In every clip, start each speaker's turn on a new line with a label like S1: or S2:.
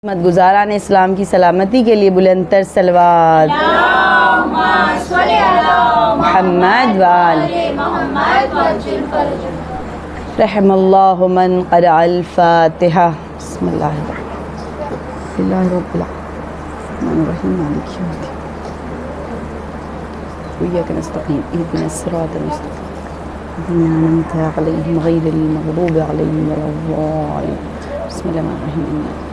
S1: गुजारान इस्लाम की सलामती के लिए बुलंदतर सलवात मुहम्मद वाल रहमल्लाहु मन क़रअल फ़ातिहा। बिस्मिल्लाहिर्रहमानिर्रहीम मालिकि यौमिद्दीन इय्याका नस्तईन इहदिनस सिरातल मुस्तक़ीम अनअमता अलैहिम गैरिल मग़दूबि अलैहिम वलद्दालिन। बिस्मिल्लाहिर्रहमानिर्रहीम।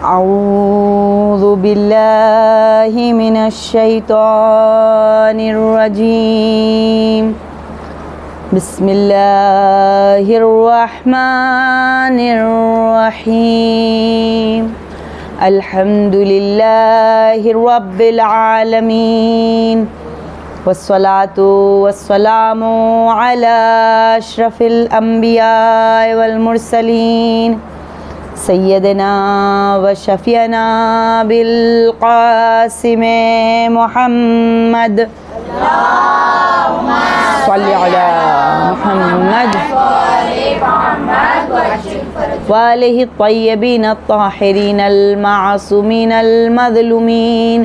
S1: औज़ु बिल्लाहि मिनश शैतानिर रजीम। बिस्मिल्लाहिर रहमानिर रहीम। अल्हम्दुलिल्लाहि रब्बिल आलमीन वस्सलातु वस्सलामु अला अशरफिल अंबिया वल मुरसलीन सय्यदना व शफ़ीअना बिल क़ासिम मुहम्मद सल्लि अला मुहम्मद व आलिहि त्तय्यबीन अत्ताहिरीन अल मासूमीन अल मज़लूमीन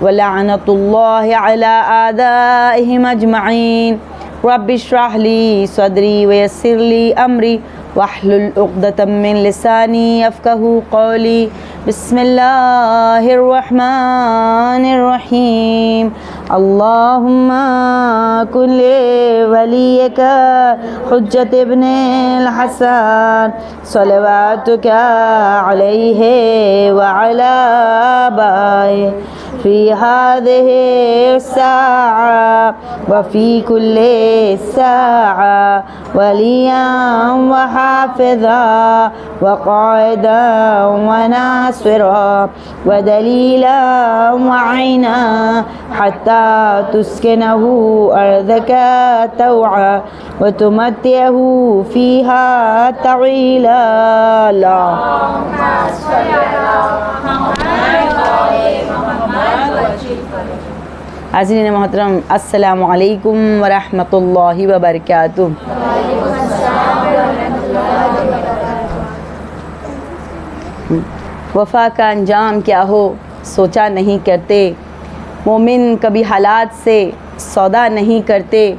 S1: व लअनतुल्लाहि अला आदाइहिम अजमईन। रब्बि इश्रह ली सदरी व यस्सिर ली अमरी वहलुल उक़दतम मिन लिसानी यफ़क़हू क़ौली। बिस्मिल्लाहिर्रहमानिर्रहीम। अल्लाहुम्मा कुन ले वलियका हुज्जत इब्निल हसन सलवातुका अलैहि व अला आबाए फ़ी हाज़िहि स्साअ व फ़ी कुल्लि स्साअ वलिय्यन व हाफ़िज़ा व क़ाइदन व नासिरा व दलीलन व ऐना हत्ता तुस्किनहु अर्ज़का तौआ व तुमत्तिअहु फ़ीहा तवीला। हाज़रीन मोहतरम, अस्सलामु अलैकुम व रहमतुल्लाहि व बरकातुहू। वफ़ा का अंजाम क्या हो सोचा नहीं करते, मोमिन कभी हालात से सौदा नहीं करते।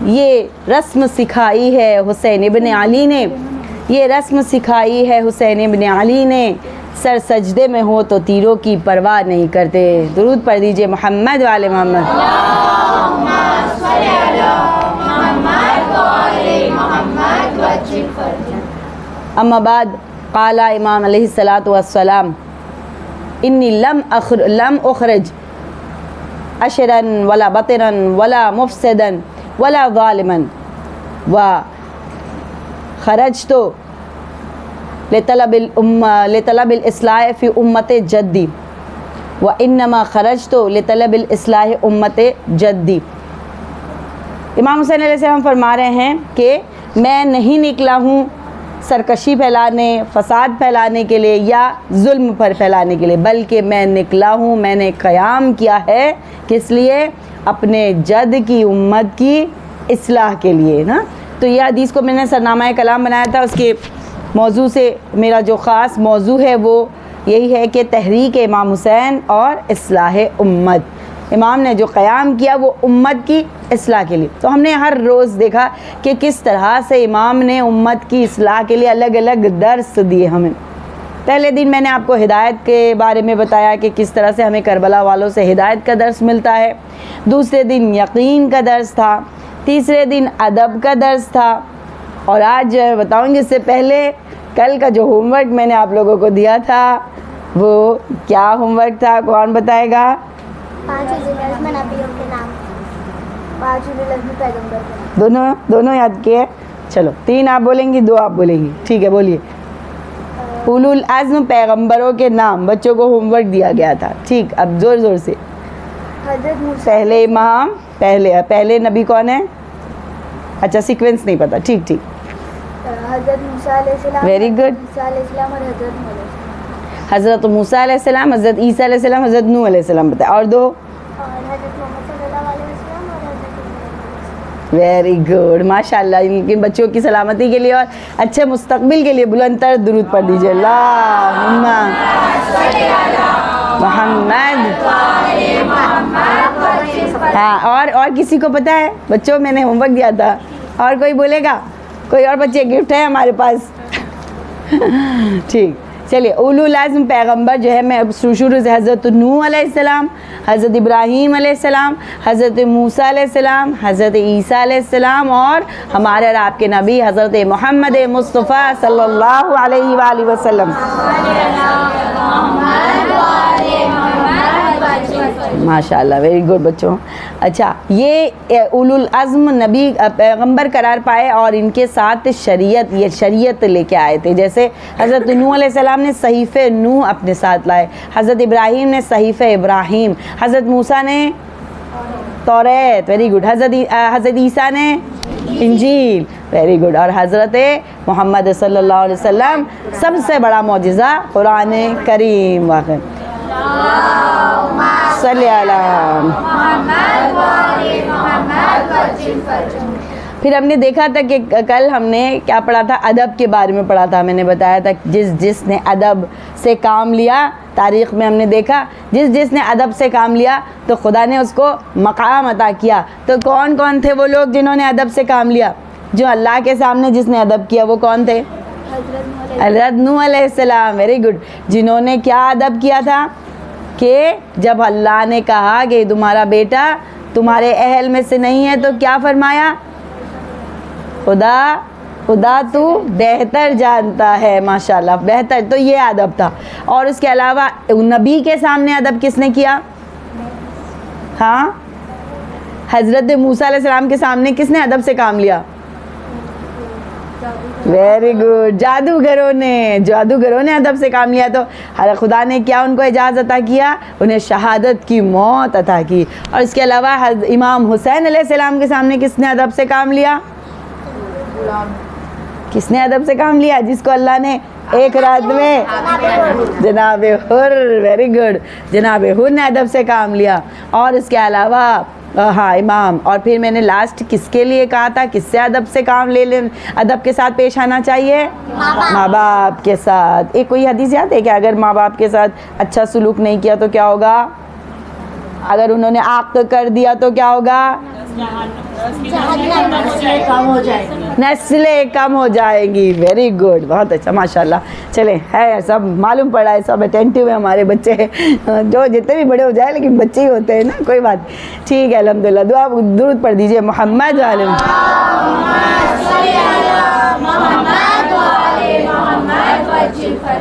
S1: ये रस्म सिखाई है हुसैन इब्न अली ने, ये रस्म सिखाई है हुसैन इब्न अली ने। सर सजदे में हो तो तीरों की परवाह नहीं करते। दुरूद पढ़ दीजिए मोहम्मद वाले मोहम्मद। अम्मा बाद क़ाला इमाम अलैहिस्सलातु वस्सलाम इन्नी लम उखरज अशरन वला बतरन वला मुफसदन वला ज़ालिमन व खरज तो लितलबिल इस्लाह फ़ी उम्मत जद्दी व इन्नमा खरज तो लितलबिल इस्लाह उम्मत जद्दी। इमाम हुसैन अलैहिस्सलाम फरमा रहे हैं कि मैं नहीं निकला हूँ सरकशी फैलाने, फ़साद फैलाने के लिए या जुल्म पर फैलाने के लिए, बल्कि मैं निकला हूँ, मैंने क़याम किया है किस लिए? अपने जद की उम्मत की इस्लाह के लिए ना। तो यह हदीस को मैंने सरनामा कलाम बनाया था, उसके मौजू से मेरा जो ख़ास मौजू है वो यही है कि तहरीक इमाम हुसैन और इस्लाह उम्मत। इमाम ने जो क़याम किया वो उम्मत की इस्लाह के लिए। तो हमने हर रोज़ देखा कि किस तरह से इमाम ने उम्मत की इस्लाह के लिए अलग अलग दर्स दिए हमें। पहले दिन मैंने आपको हिदायत के बारे में बताया कि किस तरह से हमें करबला वालों से हिदायत का दर्स मिलता है। दूसरे दिन यकीन का दर्स था। तीसरे दिन अदब का दर्स था। और आज बताऊँगी इससे पहले कल का जो होमवर्क मैंने आप लोगों को दिया था वो क्या होमवर्क था, कौन बताएगा?
S2: 5 नबियों के नाम, 5 पैगंबर के नाम।
S1: दोनों याद किए? चलो 3 आप बोलेंगी, 2 आप बोलेंगी। ठीक है, बोलिए। उलुल अज़्म पैगंबरों के नाम बच्चों को होमवर्क दिया गया था। ठीक, अब ज़ोर ज़ोर से।
S2: हज़रत मूसा,
S1: पहले इमाम, पहले नबी कौन है? अच्छा, सीक्वेंस नहीं पता। ठीक ठीक,
S2: हज़रत मूसा अलैहिस्सलाम,
S1: वेरी गुड।
S2: ईसा अलैहिस्सलाम और
S1: हज़रत मूसा अलैहिस्सलाम, हज़रत ईसा अलैहिस्सलाम, हज़रत नूह अलैहिस्सलाम बताए। और 2?
S2: हज़रत मोहम्मद सल्लल्लाहु अलैहि वसल्लम और हज़रत
S1: वेरी गुड, माशाल्लाह। इनके बच्चों की सलामती के लिए और अच्छे मुस्तकबिल के लिए बुलंदतर दुरूद पढ़ दीजिए। अल्लाहुम्मा मोहम्मद। हाँ, और किसी को पता है बच्चों, मैंने होमवर्क दिया था, और कोई बोलेगा? कोई और बच्चे, गिफ्ट है हमारे पास। ठीक, चलिए। उलुल आज़्म पैगंबर जो है, मैं अब शुरू से हज़रत नूह अलैहिस्सलाम, हज़रत इब्राहीम अलैहिस्सलाम, हज़रत मूसा अलैहिस्सलाम, हज़रत ईसा अलैहिस्सलाम और हमारे और आपके नबी हज़रत मोहम्मद मुस्तफ़ा सल्लल्लाहु अलैहि वसल्लम। माशाल्लाह, वेरी गुड बच्चों। अच्छा, ये उलुल अज़्म नबी पैगंबर करार पाए और इनके साथ शरीयत, ये शरीयत लेके आए थे। जैसे हज़रत नूह अलैहिस्सलाम ने सहीफ़े नूह अपने साथ लाए, हज़रत इब्राहीम ने सहीफ़े इब्राहीम, हज़रत मूसा ने तौरात, वेरी गुड, हज़रत ईसा ने इंजील, वेरी गुड, और हज़रत मोहम्मद सल्लल्लाहु अलैहि वसल्लम सबसे बड़ा मौजिज़ा कुरान करीम। वाक़ई फिर हमने देखा था कि कल हमने क्या पढ़ा था, अदब के बारे में पढ़ा था। मैंने बताया था जिसने अदब से काम लिया, तारीख़ में हमने देखा जिसने अदब से काम लिया तो खुदा ने उसको मकाम अता किया। तो कौन कौन थे वो लोग जिन्होंने अदब से काम लिया? जो अल्लाह के सामने जिसने अदब किया वो कौन थे? हज़रत नूह अलैहिस्सलाम, वेरी गुड। जिन्होंने क्या अदब किया था कि जब अल्लाह ने कहा कि तुम्हारा बेटा तुम्हारे अहल में से नहीं है, तो क्या फरमाया? खुदा तू बेहतर जानता है। माशाल्लाह, बेहतर, तो ये अदब था। और उसके अलावा नबी के सामने अदब किसने किया? हाँ, हज़रत मूसा अलैहिस्सलाम के सामने किसने अदब से काम लिया? वेरी गुड, जादूगरों ने अदब से काम लिया। तो खुदा ने क्या उनको इजाज़त अता किया? उन्हें शहादत की मौत अता की। और इसके अलावा इमाम हुसैन अलैहिस्सलाम के सामने किसने अदब से काम लिया? किसने अदब से काम लिया? जिसको अल्लाह ने एक रात में, जनाब हुर, वेरी गुड, जनाब हुर ने अदब से काम लिया। और इसके अलावा हाँ, इमाम। और फिर मैंने लास्ट किसके लिए कहा था, किससे अदब से काम अदब के साथ पेश आना चाहिए? माँ बाप के साथ। एक कोई हदीस याद है कि अगर माँ बाप के साथ अच्छा सलूक नहीं किया तो क्या होगा? अगर उन्होंने आक़ कर दिया तो क्या होगा? नस्लें कम हो जाएंगी। वेरी गुड, बहुत अच्छा, माशाल्लाह। चले, है सब मालूम पड़ा है, सब अटेंटिव है हमारे बच्चे, जो जितने भी बड़े हो जाए लेकिन बच्चे ही होते हैं ना, कोई बात। ठीक है, अल्हम्दुलिल्लाह। दुआ दुरूद पढ़ दीजिए। मोहम्मद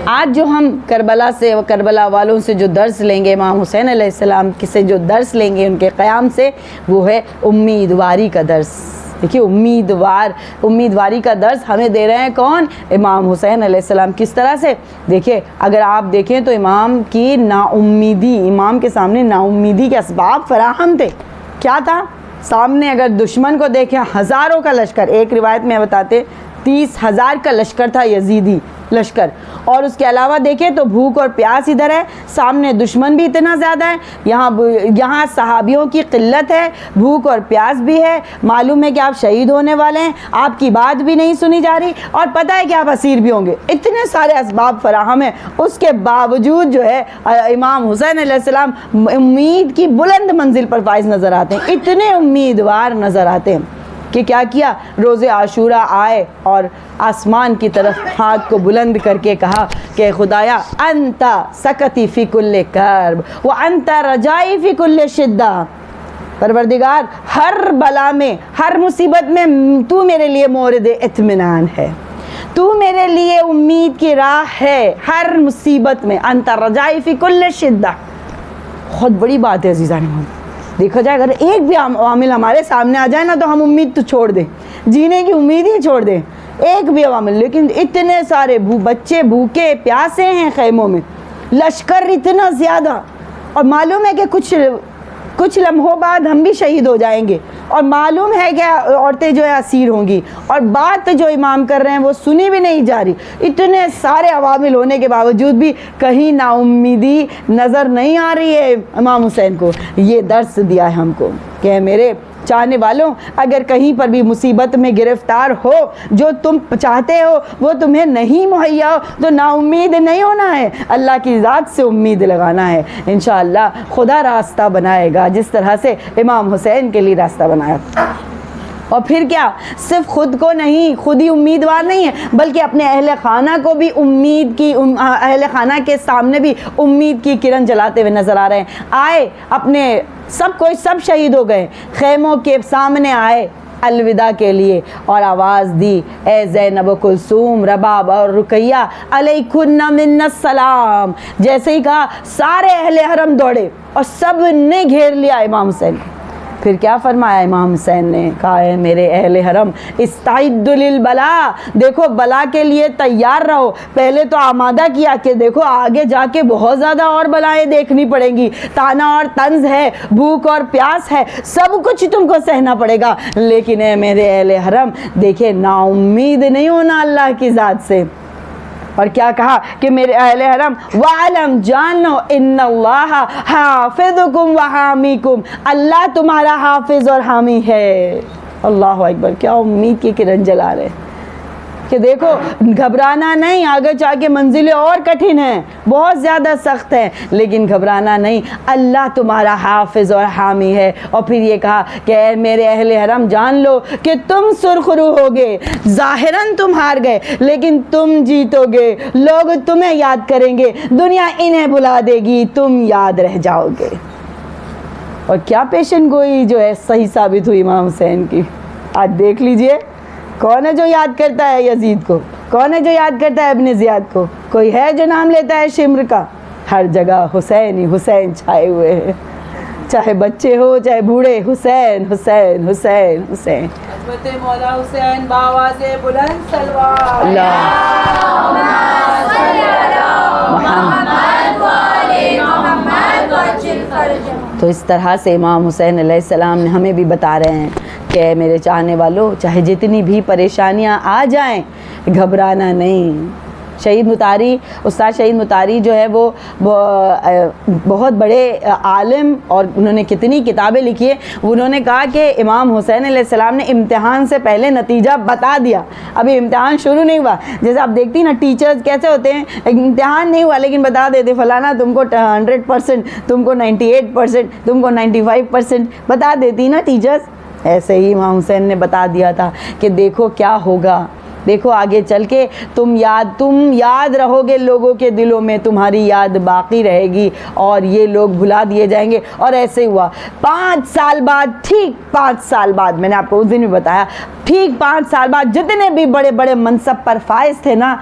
S1: आज जो हम करबला से व करबला वालों से जो दर्स लेंगे, इमाम हुसैन अलैहिस्सलाम से जो दर्स लेंगे उनके क़याम से, वो है उम्मीदवारी का दर्स। देखिए, उम्मीदवारी का दर्स हमें दे रहे हैं कौन? इमाम हुसैन अलैहिस्सलाम। किस तरह से? देखिए, अगर आप देखें तो इमाम की नाउम्मीदी, इमाम के सामने नाउम्मीदी के असबाब फराहम थे। क्या था सामने? अगर दुश्मन को देखें, हज़ारों का लश्कर, एक रिवायत में बताते 30,000 का लश्कर था, यजीदी लश्कर। और उसके अलावा देखें तो भूख और प्यास इधर है, सामने दुश्मन भी इतना ज़्यादा है, यहाँ सहाबियों की क़िल्लत है, भूख और प्यास भी है, मालूम है कि आप शहीद होने वाले हैं, आपकी बात भी नहीं सुनी जा रही, और पता है कि आप असीर भी होंगे। इतने सारे असबाब फराहम हैं, उसके बावजूद जो है इमाम हुसैन अलैहिस्सलाम उम्मीद की बुलंद मंजिल पर फाइज नज़र आते हैं। इतने उम्मीदवार नज़र आते हैं कि क्या किया? रोज़े आशूरा आए और आसमान की तरफ हाथ को बुलंद करके कहा कि खुदाया अंता सकती फ़ी कुल्ले कर्ब व अंता रजाई फ़ी कुल्ले शिद्दा। परवरदिगार, हर बला में, हर मुसीबत में तू मेरे लिए मोरद इत्मीनान है, तू मेरे लिए उम्मीद की राह है हर मुसीबत में। अंता रजाई फ़ी कुल्ले शिद्दा, बहुत बड़ी बात है अज़ीज़ान मोहम्मद। देखा जाए, अगर एक भी आमिल हमारे सामने आ जाए ना तो हम उम्मीद तो छोड़ दें, जीने की उम्मीद ही छोड़ दें, एक भी आमिल। लेकिन इतने सारे बच्चे भूखे प्यासे हैं खैमों में, लश्कर इतना ज़्यादा, और मालूम है कि कुछ लम्हों बाद हम भी शहीद हो जाएंगे, और मालूम है कि औरतें जो है असीर होंगी, और बात जो इमाम कर रहे हैं वो सुनी भी नहीं जा रही। इतने सारे अवामिल होने के बावजूद भी कहीं नाउम्मीदी नज़र नहीं आ रही है इमाम हुसैन को। ये दर्स दिया है हमको कि मेरे चाहने वालों, अगर कहीं पर भी मुसीबत में गिरफ्तार हो, जो तुम चाहते हो वो तुम्हें नहीं मुहैया हो, तो नाउम्मीद नहीं होना है, अल्लाह की ज़ात से उम्मीद लगाना है। इंशाअल्लाह खुदा रास्ता बनाएगा, जिस तरह से इमाम हुसैन के लिए रास्ता बनाया। और फिर क्या, सिर्फ ख़ुद को नहीं, खुद ही उम्मीदवार नहीं है, बल्कि अपने अहले खाना को भी उम्मीद की, अहले खाना के सामने भी उम्मीद की किरण जलाते हुए नज़र आ रहे हैं। आए अपने सब शहीद हो गए, खेमों के सामने आए अलविदा के लिए और आवाज़ दी, ए ज़ैनब कुलसूम रबाब और रुकैया अलैकुन्ना मिन्नस सलाम। जैसे ही कहा सारे अहले हरम दौड़े और सब ने घेर लिया इमाम हुसैन को। फिर क्या फरमाया इमाम हुसैन ने, कहा है मेरे अहले हरम इस्ताइद्दु लिल बला, देखो बला के लिए तैयार रहो। पहले तो आमादा किया कि देखो आगे जाके बहुत ज़्यादा और बलाएं देखनी पड़ेंगी, ताना और तंज है, भूख और प्यास है, सब कुछ तुमको सहना पड़ेगा। लेकिन है मेरे अहले हरम, देखे नाउम्मीद नहीं होना अल्लाह की ज़ात से। और क्या कहा कि मेरे अहले हरम वालम, जान लो इन्नल्लाह हाफिज़ुकुम व हामीकुम, अल्लाह तुम्हारा हाफिज़ और हामी है। अल्लाह अकबर, क्या उम्मीद की किरण जला रहे कि देखो घबराना नहीं, आगे जाके मंजिलें और कठिन हैं, बहुत ज़्यादा सख्त हैं, लेकिन घबराना नहीं, अल्लाह तुम्हारा हाफिज़ और हामी है। और फिर ये कहा कि मेरे अहले हरम जान लो कि तुम सुरखरू होगे, ज़ाहिरन तुम हार गए लेकिन तुम जीतोगे, लोग तुम्हें याद करेंगे, दुनिया इन्हें भुला देगी, तुम याद रह जाओगे। और क्या पेशन गोई जो है सही साबित हुई इमाम हुसैन की। आज देख लीजिए कौन है जो याद करता है यजीद को, कौन है जो याद करता है इब्न ज़ियाद को, कोई है जो नाम लेता है शिम्र का। हर जगह हुसैन ही हुसैन छाए हुए हैं, चाहे बच्चे हो चाहे बूढ़े, हुसैन हुसैन हुसैन हुसैन।
S3: हज़रत मौला हुसैन बाबा से बुलंद सलवात,
S1: तो इस तरह से इमाम हुसैन अलैहिस्सलाम ने हमें भी बता रहे हैं कि मेरे चाहने वालों, चाहे जितनी भी परेशानियां आ जाएं, घबराना नहीं। शहीद मुतारी, उस्ताद शहीद मुतारी जो है वो बहुत बड़े आलिम और उन्होंने कितनी किताबें लिखी है। उन्होंने कहा कि इमाम हुसैन अलैहिस्सलाम ने इम्तिहान से पहले नतीजा बता दिया, अभी इम्तिहान शुरू नहीं हुआ। जैसे आप देखती ना टीचर्स कैसे होते हैं, इम्तिहान नहीं हुआ लेकिन बता देते फलाना तुमको 100%, तुमको 98%, तुमको 95% बता देती ना टीचर्स। ऐसे ही इमाम हुसैन ने बता दिया था कि देखो क्या होगा, देखो आगे चल के तुम याद रहोगे, लोगों के दिलों में तुम्हारी याद बाकी रहेगी और ये लोग भुला दिए जाएंगे। और ऐसे हुआ 5 साल बाद, ठीक 5 साल बाद, मैंने आपको उस दिन भी बताया, ठीक 5 साल बाद जितने भी बड़े बड़े मनसब पर फाइज थे ना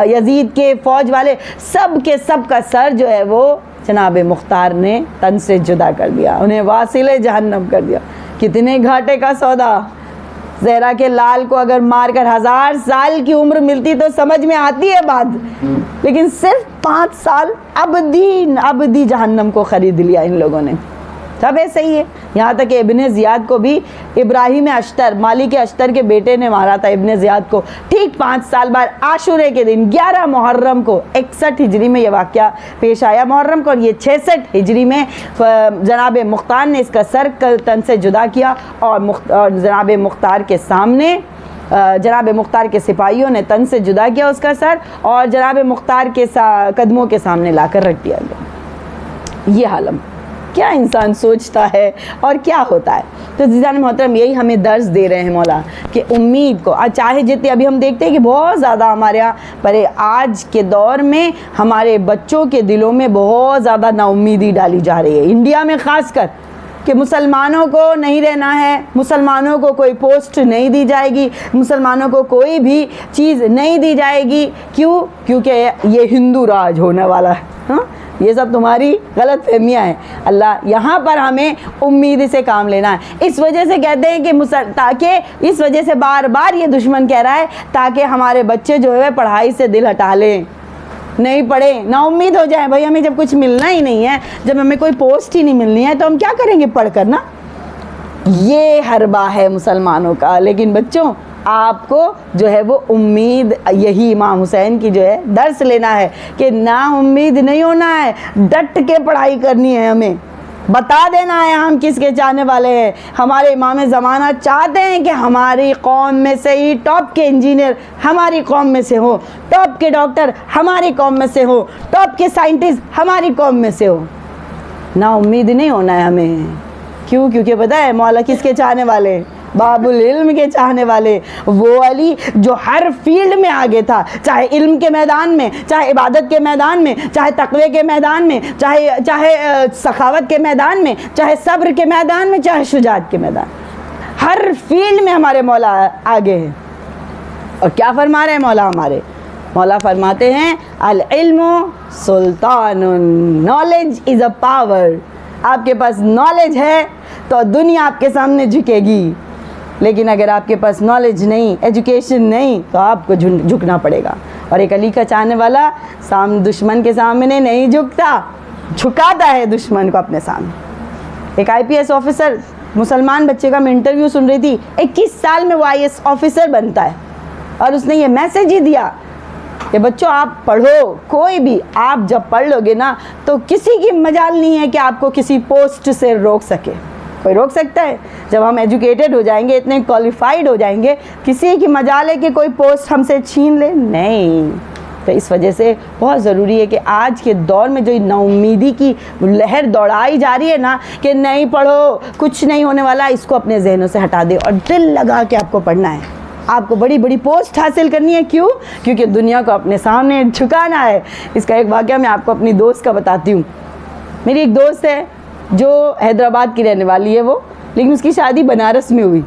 S1: यजीद के फ़ौज वाले, सब के सब का सर जो है वो जनाब मुख्तार ने तन से जुदा कर दिया, उन्हें वासिले जहन्नम कर दिया। कितने घाटे का सौदा। ज़हरा के लाल को अगर मारकर 1000 साल की उम्र मिलती तो समझ में आती है बात, लेकिन सिर्फ 5 साल अबदी जहन्नम को ख़रीद लिया इन लोगों ने। सब ऐसे ही है, यहाँ तक कि इब्न ज़ियाद को भी इब्राहिम अश्तर, मालिक अश्तर के बेटे ने मारा था इब्न ज़ियाद को। ठीक 5 साल बाद आशूरे के दिन 11 मुहर्रम को 61 हिजरी में ये वाक़या पेश आया मुहर्रम को, और ये 66 हिजरी में जनाब मुख्तार ने इसका सर तन से जुदा किया और जनाब मुख्तार के सामने जनाब मुख्तार के सिपाहियों ने तन से जुदा किया उसका सर और जनाब मुख्तार के कदमों के सामने लाकर रख दिया गया। ये हालम क्या इंसान सोचता है और क्या होता है। तो जीज़ान मोहतरम यही हमें दर्स दे रहे हैं मौला कि उम्मीद को, चाहे जितने अभी हम देखते हैं कि बहुत ज़्यादा हमारे यहाँ पर आज के दौर में हमारे बच्चों के दिलों में बहुत ज़्यादा नाउम्मीदी डाली जा रही है, इंडिया में ख़ासकर, कि मुसलमानों को नहीं रहना है, मुसलमानों को कोई पोस्ट नहीं दी जाएगी, मुसलमानों को कोई भी चीज़ नहीं दी जाएगी। क्यों? क्योंकि ये हिंदू राज होने वाला है। हाँ, ये सब तुम्हारी गलत फहमियाँ हैं। अल्लाह यहाँ पर हमें उम्मीद से काम लेना है। इस वजह से कहते हैं कि ताकि इस वजह से बार बार ये दुश्मन कह रहा है ताकि हमारे बच्चे जो है पढ़ाई से दिल हटा लें, नहीं पढ़े, ना उम्मीद हो जाए। भाई हमें जब कुछ मिलना ही नहीं है, जब हमें कोई पोस्ट ही नहीं मिलनी है तो हम क्या करेंगे पढ़ कर ना। ये हरबा है मुसलमानों का। लेकिन बच्चों आपको जो है वो उम्मीद, यही इमाम हुसैन की जो है दर्स लेना है कि ना उम्मीद नहीं होना है, डट के पढ़ाई करनी है हमें। बता देना है हम किसके चाहने वाले हैं। हमारे इमाम ज़माना चाहते हैं कि हमारी कौम में से ही टॉप के इंजीनियर हमारी कौम में से हो, टॉप के डॉक्टर हमारी कौम में से हो, टॉप के साइंटिस्ट हमारी कौम में से हो। ना उम्मीद नहीं होना है हमें। क्यों? क्योंकि पता है मौला किसके चाहने वाले हैं? बाबुल इल्म के चाहने वाले। वो अली जो हर फील्ड में आगे था, चाहे इल्म के मैदान में, चाहे इबादत के मैदान में, चाहे तकवे के मैदान में, चाहे सखावत के मैदान में, चाहे सब्र के मैदान में, चाहे शुजात के मैदान, हर फील्ड में हमारे मौला आगे हैं। और क्या फरमा रहे हैं मौला हमारे? मौला फरमाते हैं अल इल्मु सुल्तानुन, नॉलेज इज़ अ पावर। आपके पास नॉलेज है तो दुनिया आपके सामने झुकेगी, लेकिन अगर आपके पास नॉलेज नहीं, एजुकेशन नहीं, तो आपको झुकना पड़ेगा। और एक अली का चाहने वाला दुश्मन के सामने नहीं झुकता, झुकाता है दुश्मन को अपने सामने। एक IPS ऑफिसर, मुसलमान बच्चे का मैं इंटरव्यू सुन रही थी, 21 साल में वो IAS ऑफिसर बनता है और उसने ये मैसेज ही दिया कि बच्चों आप पढ़ो, कोई भी आप जब पढ़ लोगे ना तो किसी की मजाल नहीं है कि आपको किसी पोस्ट से रोक सके। कोई रोक सकता है? जब हम एजुकेटेड हो जाएंगे, इतने क्वालिफाइड हो जाएंगे, किसी की मजाल है कि कोई पोस्ट हमसे छीन ले? नहीं। तो इस वजह से बहुत ज़रूरी है कि आज के दौर में जो नाउम्मीदी की लहर दौड़ाई जा रही है ना कि नहीं पढ़ो कुछ नहीं होने वाला, इसको अपने जहनों से हटा दे और दिल लगा के आपको पढ़ना है। आपको बड़ी बड़ी पोस्ट हासिल करनी है। क्यों? क्योंकि दुनिया को अपने सामने झुकाना है। इसका एक वाक़या मैं आपको अपनी दोस्त का बताती हूँ। मेरी एक दोस्त है जो हैदराबाद की रहने वाली है वो, लेकिन उसकी शादी बनारस में हुई।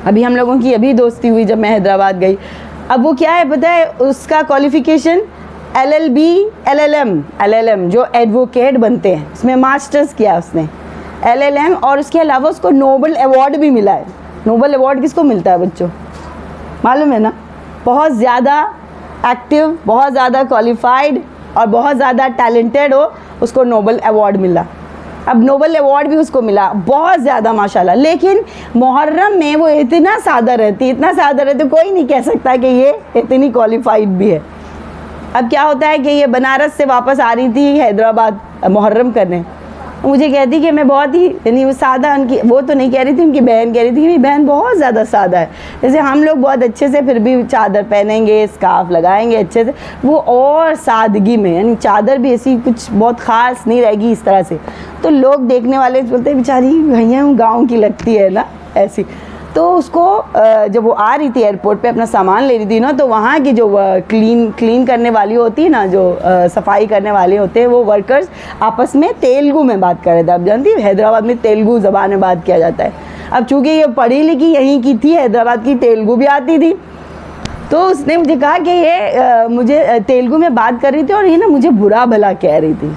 S1: अभी हम लोगों की अभी दोस्ती हुई जब मैं हैदराबाद गई। अब वो क्या है पता है, उसका क्वालिफ़िकेशन LLB LLM जो एडवोकेट बनते हैं, उसमें मास्टर्स किया उसने, LLM, और उसके अलावा उसको नोबल अवार्ड भी मिला है। नोबल अवार्ड किसको मिलता है बच्चों? मालूम है ना? बहुत ज़्यादा एक्टिव, बहुत ज़्यादा क्वालिफाइड और बहुत ज़्यादा टैलेंटेड हो, उसको नोबल अवार्ड मिला। अब नोबल अवार्ड भी उसको मिला, बहुत ज़्यादा माशाल्लाह। लेकिन मुहर्रम में वो इतना सादा रहती, कोई नहीं कह सकता कि ये इतनी क्वालिफाइड भी है। अब क्या होता है कि ये बनारस से वापस आ रही थी हैदराबाद मुहर्रम करने, मुझे कहती कि मैं बहुत ही यानी वो सादा, उनकी वो तो नहीं कह रही थी, उनकी बहन कह रही थी कि मेरी बहन बहुत ज़्यादा सादा है। जैसे हम लोग बहुत अच्छे से फिर भी चादर पहनेंगे, स्कार्फ लगाएंगे अच्छे से, वो और सादगी में, यानी चादर भी ऐसी कुछ बहुत ख़ास नहीं रहेगी इस तरह से। तो लोग देखने वाले बोलते हैं बेचारी भैया गाँव की लगती है ना ऐसी। तो उसको जब वो आ रही थी एयरपोर्ट पे अपना सामान ले रही थी ना, तो वहाँ की जो क्लीन करने वाली होती है ना, जो सफाई करने वाले होते हैं, वो वर्कर्स आपस में तेलुगु में बात कर रहे थे। आप जानती है हैदराबाद में तेलुगु ज़बान में बात किया जाता है। अब चूँकि ये पढ़ी लिखी यहीं की थी, हैदराबाद की, तेलुगु भी आती थी, तो उसने मुझे कहा कि ये मुझे तेलुगु में बात कर रही थी और ये ना मुझे बुरा भला कह रही थी,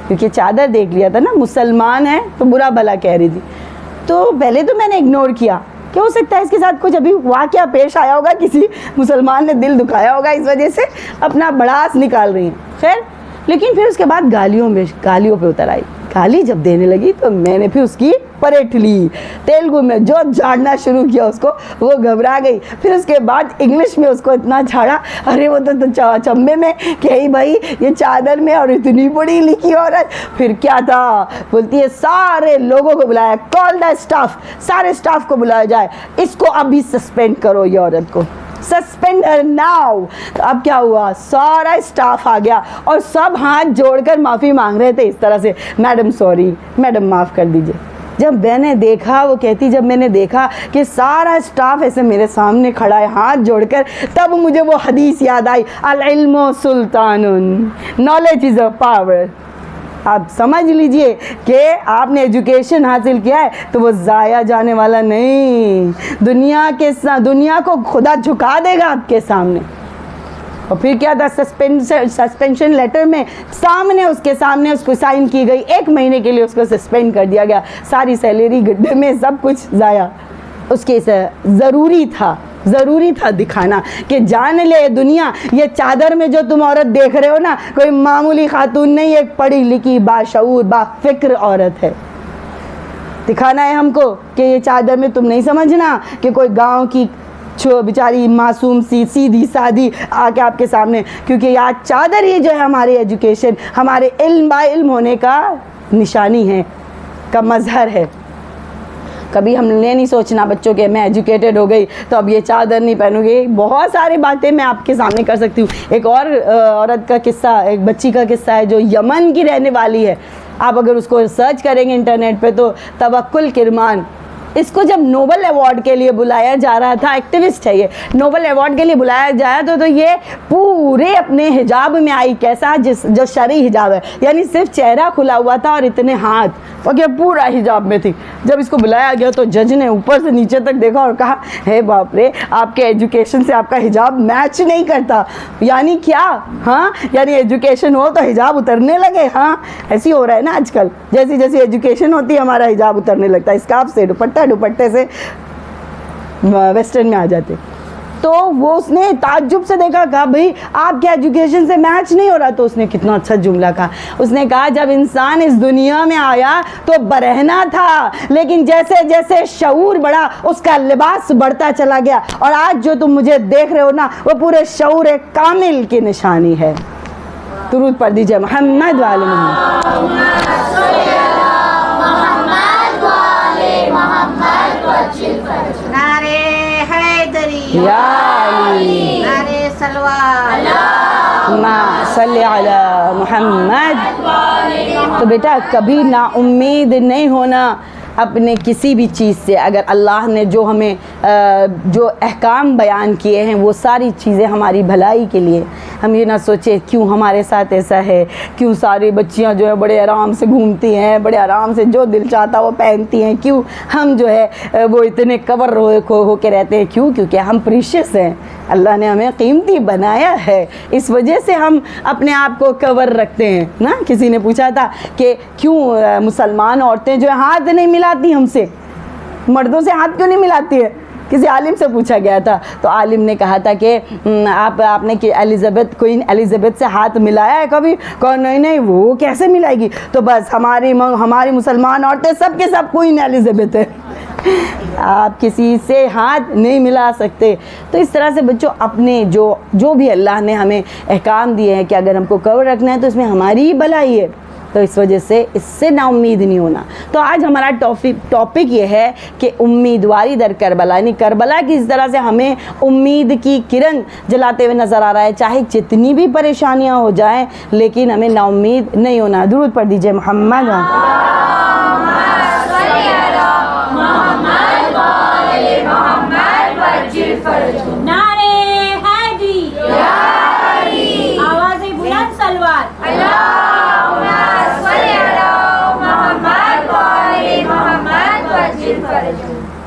S1: क्योंकि चादर देख लिया था ना, मुसलमान है तो बुरा भला कह रही थी। तो पहले तो मैंने इग्नोर किया कि हो सकता है इसके साथ कुछ अभी वाक़या पेश आया होगा, किसी मुसलमान ने दिल दुखाया होगा, इस वजह से अपना भड़ास निकाल रही हैं। खैर, लेकिन फिर उसके बाद गालियों पे उतर आई। गाली जब देने लगी तो मैंने फिर उसकी परेठ ली, तेलुगु में जो झाड़ना शुरू किया उसको, वो घबरा गई। फिर उसके बाद इंग्लिश में उसको इतना झाड़ा, अरे वो तो चंबे में कि भाई ये चादर में और इतनी बड़ी लिखी औरत। फिर क्या था, बोलती है सारे लोगों को बुलाया, कॉल द स्टाफ, सारे स्टाफ को बुलाया जाए, इसको अभी सस्पेंड करो, ये औरत को सस्पेंड हर नाउ। तो अब क्या हुआ, सारा स्टाफ आ गया और सब हाथ जोड़कर माफ़ी मांग रहे थे इस तरह से, मैडम सॉरी, मैडम माफ़ कर दीजिए। जब मैंने देखा, वो कहती जब मैंने देखा कि सारा स्टाफ ऐसे मेरे सामने खड़ा है हाथ जोड़कर, तब मुझे वो हदीस याद आई, अल इल्मु सुल्तानुन, नॉलेज इज़ अ पावर। आप समझ लीजिए कि आपने एजुकेशन हासिल किया है तो वो ज़ाया जाने वाला नहीं, दुनिया को खुदा झुका देगा आपके सामने। और फिर क्या था, सस्पेंशन लेटर में उसके सामने उसको साइन की गई, 1 महीने के लिए उसको सस्पेंड कर दिया गया, सारी सैलरी गड्ढे में, सब कुछ ज़ाया। उसके ज़रूरी था दिखाना कि जान ले दुनिया, ये चादर में जो तुम औरत देख रहे हो ना, कोई मामूली खातून नहीं, एक पढ़ी लिखी बाशऊर बाफ़िक्र औरत है। दिखाना है हमको कि ये चादर में तुम नहीं समझना कि कोई गांव की बेचारी मासूम सी सीधी सादी आके आपके सामने, क्योंकि यार चादर ही जो है हमारी एजुकेशन, हमारे इल्म होने का निशानी है। का मज़हर है। कभी हमने नहीं सोचना बच्चों के मैं एजुकेटेड हो गई तो अब ये चादर नहीं पहनूंगी। बहुत सारी बातें मैं आपके सामने कर सकती हूँ। एक और औरत का किस्सा, एक बच्ची का किस्सा है जो यमन की रहने वाली है। आप अगर उसको सर्च करेंगे इंटरनेट पे तो तवक्कुल किरमान, इसको जब नोबल अवार्ड के लिए बुलाया जा रहा था, एक्टिविस्ट है ये, नोबल अवार्ड के लिए बुलाया जाया तो ये पूरे अपने हिजाब में आई। कैसा? जो शरई हिजाब है, यानी सिर्फ चेहरा खुला हुआ था और इतने हाथ, और ये पूरा हिजाब में थी। जब इसको बुलाया गया तो जज ने ऊपर से नीचे तक देखा और कहा, हे बाप रे, आपके एजुकेशन से आपका हिजाब मैच नहीं करता। यानी क्या? हाँ, यानी एजुकेशन हो तो हिजाब उतरने लगे। हाँ, ऐसी हो रहा है ना आजकल, जैसी जैसी एजुकेशन होती है हमारा हिजाब उतरने लगता है। स्कार्फ से, दुपट्टे से वेस्टर्न में आ जाते। तो वो उसने ताज्जुब से देखा, कहा भाई आपके एजुकेशन से मैच नहीं हो रहा। तो उसने कितना अच्छा जुमला कहा, उसने कहा जब इंसान इस दुनिया में आया तो बरहना था, लेकिन जैसे जैसे शऊर बढ़ा उसका लिबास बढ़ता चला गया, और आज जो तुम मुझे देख रहे हो ना, वो पूरे शऊर कामिल की निशानी है। दुरूद पढ़ दीजिए मोहम्मद वाले मोहम्मद।
S4: नारे हैदरी,
S1: या अली,
S4: नारे सलवार,
S1: अल्लाहुम्मा सल्ली अला मुहम्मद। तो बेटा कभी ना उम्मीद नहीं होना अपने किसी भी चीज़ से। अगर अल्लाह ने जो हमें जो अहकाम बयान किए हैं वो सारी चीज़ें हमारी भलाई के लिए। हम ये ना सोचे क्यों हमारे साथ ऐसा है, क्यों सारी बच्चियां जो है बड़े आराम से घूमती हैं, बड़े आराम से जो दिल चाहता वो पहनती हैं, क्यों हम जो है वो इतने कवर हो के रहते हैं। क्यों? क्योंकि हम प्रीशियस हैं, अल्लाह ने हमें कीमती बनाया है, इस वजह से हम अपने आप को कवर रखते हैं ना। किसी ने पूछा था कि क्यों मुसलमान औरतें जो है हाथ नहीं मिलाती हमसे, मर्दों से हाथ क्यों नहीं मिलाती है? किसी आलिम से पूछा गया था तो आलिम ने कहा था कि आपने कि क्वीन एलिज़ाबेथ से हाथ मिलाया है कभी? कहा नहीं नहीं, वो कैसे मिलाएगी। तो बस हमारी मुसलमान औरतें सब के सब क्वीन एलिज़ाबेथ है, आप किसी से हाथ नहीं मिला सकते। तो इस तरह से बच्चों अपने जो भी अल्लाह ने हमें अहकाम दिए हैं कि अगर हमको कवर रखना है तो इसमें हमारी ही भलाई है, तो इस वजह से इससे नाउम्मीद नहीं होना। तो आज हमारा टॉपिक ये है कि उम्मीदवारी दर करबला, यानी करबला की इस तरह से हमें उम्मीद की किरण जलाते हुए नज़र आ रहा है। चाहे जितनी भी परेशानियां हो जाएं लेकिन हमें नाउम्मीद नहीं होना। दुरूद पढ़ दीजिए मोहम्मद।
S4: नारे हैदरी, आवाज़ें बुलंद सलवार,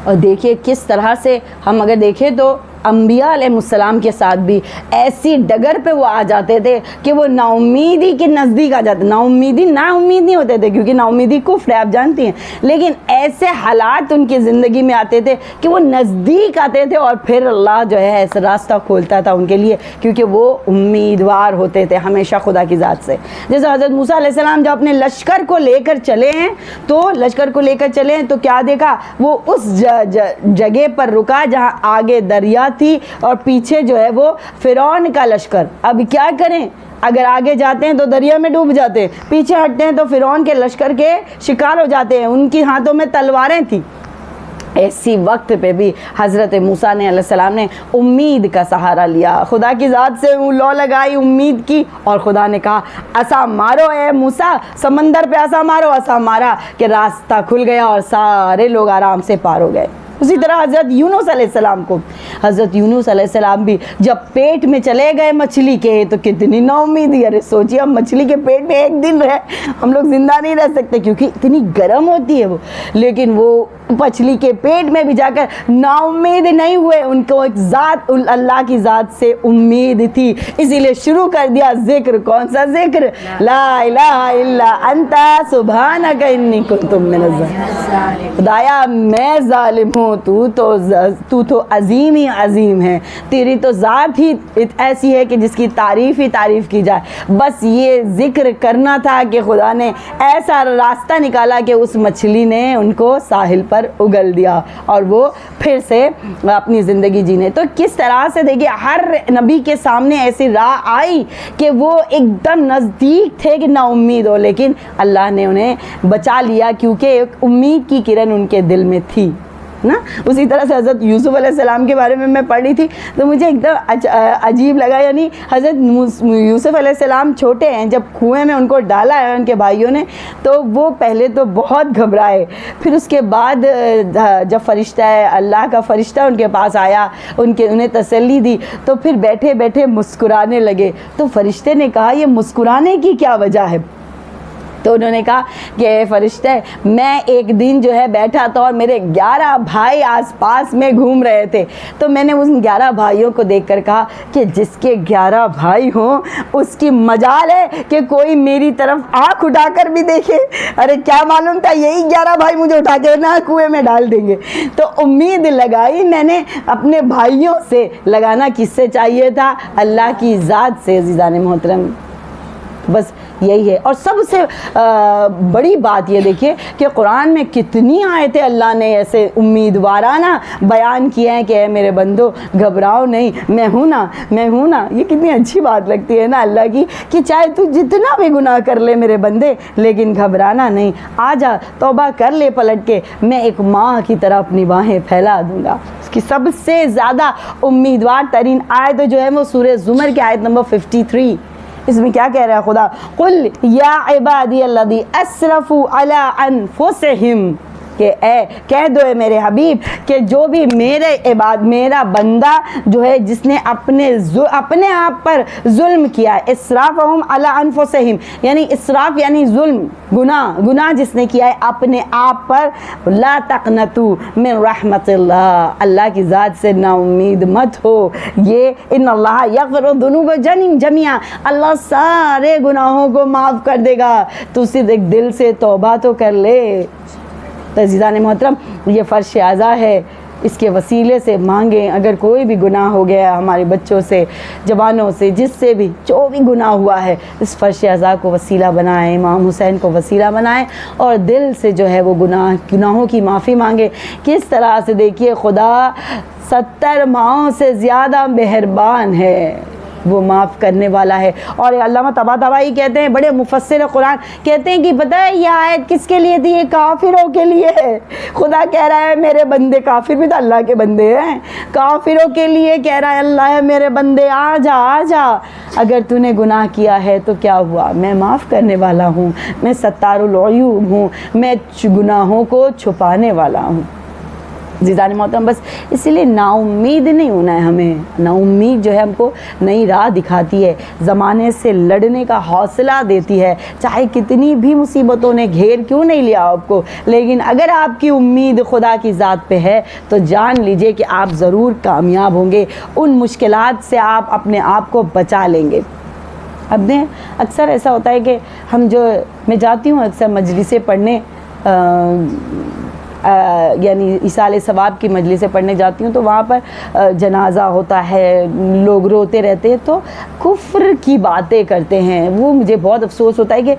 S1: और देखिए किस तरह से हम अगर देखें तो अम्बिया अलैहिस्सलाम के साथ भी ऐसी डगर पे वो आ जाते थे कि वो नाउम्मीदी के नज़दीक आ जाते। नाउम्मीद नहीं होते थे क्योंकि नाउम्मीदी कुफ्र है, आप जानती हैं, लेकिन ऐसे हालात उनकी ज़िंदगी में आते थे कि वो नज़दीक आते थे और फिर अल्लाह जो है ऐसा रास्ता खोलता था उनके लिए, क्योंकि वो उम्मीदवार होते थे हमेशा खुदा की ज़ात से। जैसे हज़रत मूसा अलैहिस्सलाम जब अपने लश्कर को लेकर चले हैं तो क्या देखा? वो उस जगह पर रुका जहाँ आगे दरिया थी और पीछे जो है वो फिरौन का लश्कर। अब क्या करें? अगर आगे जाते हैं तो दरिया में डूब जाते हैं, पीछे हटते हैं तो फिरौन के लश्कर के शिकार हो जाते हैं। उनके हाथों में तलवारें थी। ऐसी वक्त पे भी हज़रत मूसा ने अलैहिस्सलाम ने उम्मीद का सहारा लिया, खुदा की ज़ात से लौ लगाई, उम्मीद की, और खुदा ने कहा असा मारो ए मूसा, समंदर पे असा मारो। असा मारा कि रास्ता खुल गया और सारे लोग आराम से पार हो गए। उसी तरह हज़रत यूनुस अलैहिस्सलाम भी जब पेट में चले गए मछली के तो कितनी नाउम्मीदी। अरे सोचिए हम मछली के पेट में एक दिन रहे, हम लोग ज़िंदा नहीं रह सकते क्योंकि इतनी गर्म होती है वो, लेकिन वो मछली के पेट में भी जाकर नाउम्मीद नहीं हुए। उनको एक ज़ात अल्लाह की ज़ात से उम्मीद थी, इसीलिए शुरू कर दिया जिक्र। कौन सा जिक्र? ला इलाहा इल्ला अंता सुब्हानका इन्नी कुन्तु मिनज़ ज़ालिमीन। खुदाया मैं जालिम हूँ, हूँ, तू तो अजीम ही अजीम है, तेरी तो ज़ात ही ऐसी है कि जिसकी तारीफ़ ही तारीफ़ की जाए। बस ये ज़िक्र करना था कि खुदा ने ऐसा रास्ता निकाला कि उस मछली ने उनको साहिल पर उगल दिया और वो फिर से अपनी ज़िंदगी जीने। तो किस तरह से देखिए हर नबी के सामने ऐसी राह आई कि वो एकदम नज़दीक थे कि ना उम्मीद हो, लेकिन अल्लाह ने उन्हें बचा लिया क्योंकि एक उम्मीद की किरण उनके दिल में थी ना। उसी तरह से हज़रत यूसुफ़ अलैहिस्सलाम के बारे में मैं पढ़ी थी तो मुझे एकदम अजीब लगा। यानी हज़रत यूसुफ़ अलैहिस्सलाम छोटे हैं, जब कुएं में उनको डाला है उनके भाइयों ने तो वो पहले तो बहुत घबराए, फिर उसके बाद जब फ़रिश्ता है अल्लाह का फ़रिश्ता उनके पास आया, उन्हें तसल्ली दी तो फिर बैठे बैठे मुस्कुराने लगे। तो फ़रिश्ते ने कहा ये मुस्कुराने की क्या वजह है? तो उन्होंने कहा कि फ़रिश्ते मैं एक दिन जो है बैठा था और मेरे 11 भाई आसपास में घूम रहे थे, तो मैंने उन 11 भाइयों को देखकर कहा कि जिसके 11 भाई हों उसकी मजाल है कि कोई मेरी तरफ आँख उठाकर भी देखे। अरे क्या मालूम था यही 11 भाई मुझे उठा के ना कुएं में डाल देंगे। तो उम्मीद लगाई मैंने अपने भाइयों से, लगाना किससे चाहिए था? अल्लाह की ज़ात से। अज़ीज़ान मोहतरम बस यही है। और सबसे बड़ी बात ये देखिए कि कुरान में कितनी आयतें अल्लाह ने ऐसे उम्मीदवाराना बयान किए हैं कि मेरे बंदो घबराओ नहीं, मैं हूँ ना, मैं हूँ ना। ये कितनी अच्छी बात लगती है ना अल्लाह की कि चाहे तू जितना भी गुनाह कर ले मेरे बंदे, लेकिन घबराना नहीं, आ जा तौबा कर ले पलट के, मैं एक माँ की तरह अपनी बाहें फैला दूँगा। उसकी सबसे ज़्यादा उम्मीदवार तरीन आयत जो है वो सूरह ज़ुमर की आयत नंबर 53। इसमें क्या कह रहा है खुदा? कुल या इबादी अल्लज़ी असरफू अला अनफुसिहिम, कि कह दो मेरे हबीब कि जो भी मेरा बंदा जो है जिसने अपने आप पर जुल्म किया, इसराफ़हुम अला अनफुसिहिम, यानी इसराफ़ यानी जुल्म, गुनाह जिसने किया है अपने आप पर, ला तक़नतू मिन रहमतिल्लाह, अल्लाह की ज़ात से ना उम्मीद मत हो। ये इन्नल्लाह यग़फ़िरु ज़ुनूब जमीआ, अल्लाह सारे गुनाहों को माफ़ कर देगा, तू सिर्फ एक दिल से तौबा तो कर ले। तो अज़ीज़ान मोहतरम ये फ़र्श आज़ा है, इसके वसीले से मांगें। अगर कोई भी गुनाह हो गया हमारे बच्चों से, जवानों से, जिससे भी जो भी गुनाह हुआ है, इस फ़र्श आज़ा को वसीला बनाएं, इमाम हुसैन को वसीला बनाएं और दिल से जो है वो गुनाहों की माफ़ी मांगें। किस तरह से देखिए खुदा 70 माओं से ज़्यादा मेहरबान है, वो माफ़ करने वाला है। और अल्लामा तबातबाई कहते हैं, बड़े मुफस्सिर कुरान कहते हैं कि पता है ये आयत किसके लिए थी? ये काफिरों के लिए है। खुदा कह रहा है मेरे बंदे, काफिर भी तो अल्लाह के बंदे हैं, काफिरों के लिए कह रहा है अल्लाह है मेरे बंदे आ जा, अगर तूने गुनाह किया है तो क्या हुआ, मैं माफ़ करने वाला हूँ, मैं सत्तारुल अयूब हूँ, मैं गुनाहों को छुपाने वाला हूँ। ज़ीज़ान मोहतरम बस इसीलिए नाउम्मीद नहीं होना है हमें। नाउम्मीद जो है हमको नई राह दिखाती है, ज़माने से लड़ने का हौसला देती है, चाहे कितनी भी मुसीबतों ने घेर क्यों नहीं लिया आपको, लेकिन अगर आपकी उम्मीद खुदा की ज़ात पे है तो जान लीजिए कि आप ज़रूर कामयाब होंगे, उन मुश्किलात से आप अपने आप को बचा लेंगे। अब दें अक्सर ऐसा होता है कि मैं जाती हूँ अक्सर मजलिसें पढ़ने, यानी इसाले सवाब की मजलिसें पढ़ने जाती हूँ तो वहाँ पर जनाजा होता है, लोग रोते रहते हैं तो कुफ्र की बातें करते हैं। वो मुझे बहुत अफसोस होता है कि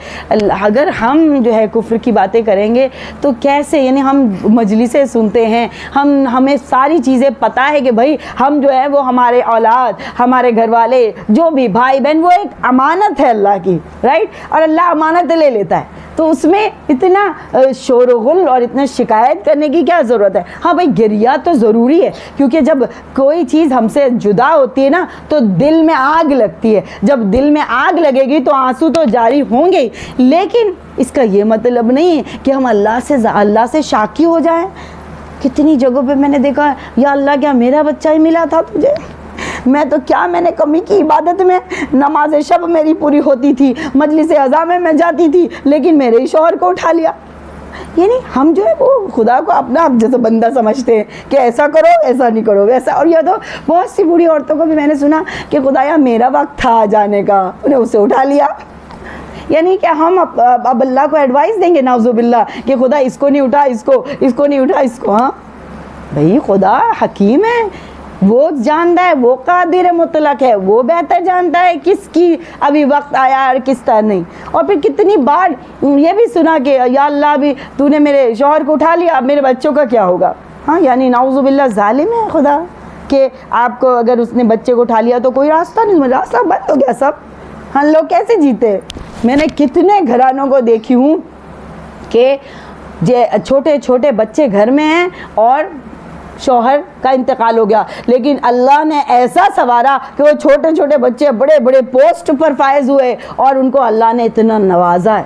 S1: अगर हम जो है कुफ्र की बातें करेंगे तो कैसे, यानी हम मजलिसें सुनते हैं, हमें सारी चीज़ें पता है कि भाई हम जो है वो हमारे औलाद, हमारे घर वाले, जो भी भाई बहन, वो एक अमानत है अल्लाह की, राइट, और अल्लाह अमानत ले लेता है, तो उसमें इतना शोरगुल और इतना शिकायत करने की क्या ज़रूरत है। हाँ भाई गिरिया तो ज़रूरी है, क्योंकि जब कोई चीज़ हमसे जुदा होती है ना तो दिल में आग लगती है, जब दिल में आग लगेगी तो आंसू तो जारी होंगे ही, लेकिन इसका ये मतलब नहीं है कि हम अल्लाह से शाकी हो जाएं। कितनी जगहों पे मैंने देखा, या अल्लाह क्या मेरा बच्चा ही मिला था तुझे, मैं तो क्या, मैंने कमी की इबादत में, नमाज शब मेरी पूरी होती थी, मजलिस अज़ा में मैं जाती थी, लेकिन मेरे ही शौहर को उठा लिया। यानी हम जो है वो खुदा को अपना आप जैसे बंदा समझते हैं कि ऐसा करो, ऐसा नहीं करो, वैसा। और यह तो बहुत सी बूढ़ी औरतों को भी मैंने सुना कि खुदाया मेरा वक्त था जाने का, उन्हें उसे उठा लिया। यानी कि हम अब अल्लाह को एडवाइस देंगे नाउज़ुबिल्लाह कि खुदा इसको नहीं उठा, इसको नहीं उठा, इसको। हाँ भाई खुदा हकीम है, वो जानता है, वो कादिर मुतलक है, वो बेहतर जानता है किसकी अभी वक्त आया और किस तरह नहीं। और फिर कितनी बार ये भी सुना कि या अल्लाह भी तूने मेरे शौहर को उठा लिया, अब मेरे बच्चों का क्या होगा। हाँ, यानी नाउज़ुबिल्लाह ज़ालिम है खुदा कि आपको अगर उसने बच्चे को उठा लिया तो कोई रास्ता नहीं, रास्ता बंद हो गया सब। हम लोग कैसे जीते। मैंने कितने घरानों को देखी हूँ कि छोटे छोटे बच्चे घर में हैं और शौहर का इंतकाल हो गया, लेकिन अल्लाह ने ऐसा सवारा कि वो छोटे छोटे बच्चे बड़े बड़े पोस्ट पर फायज हुए और उनको अल्लाह ने इतना नवाजा है।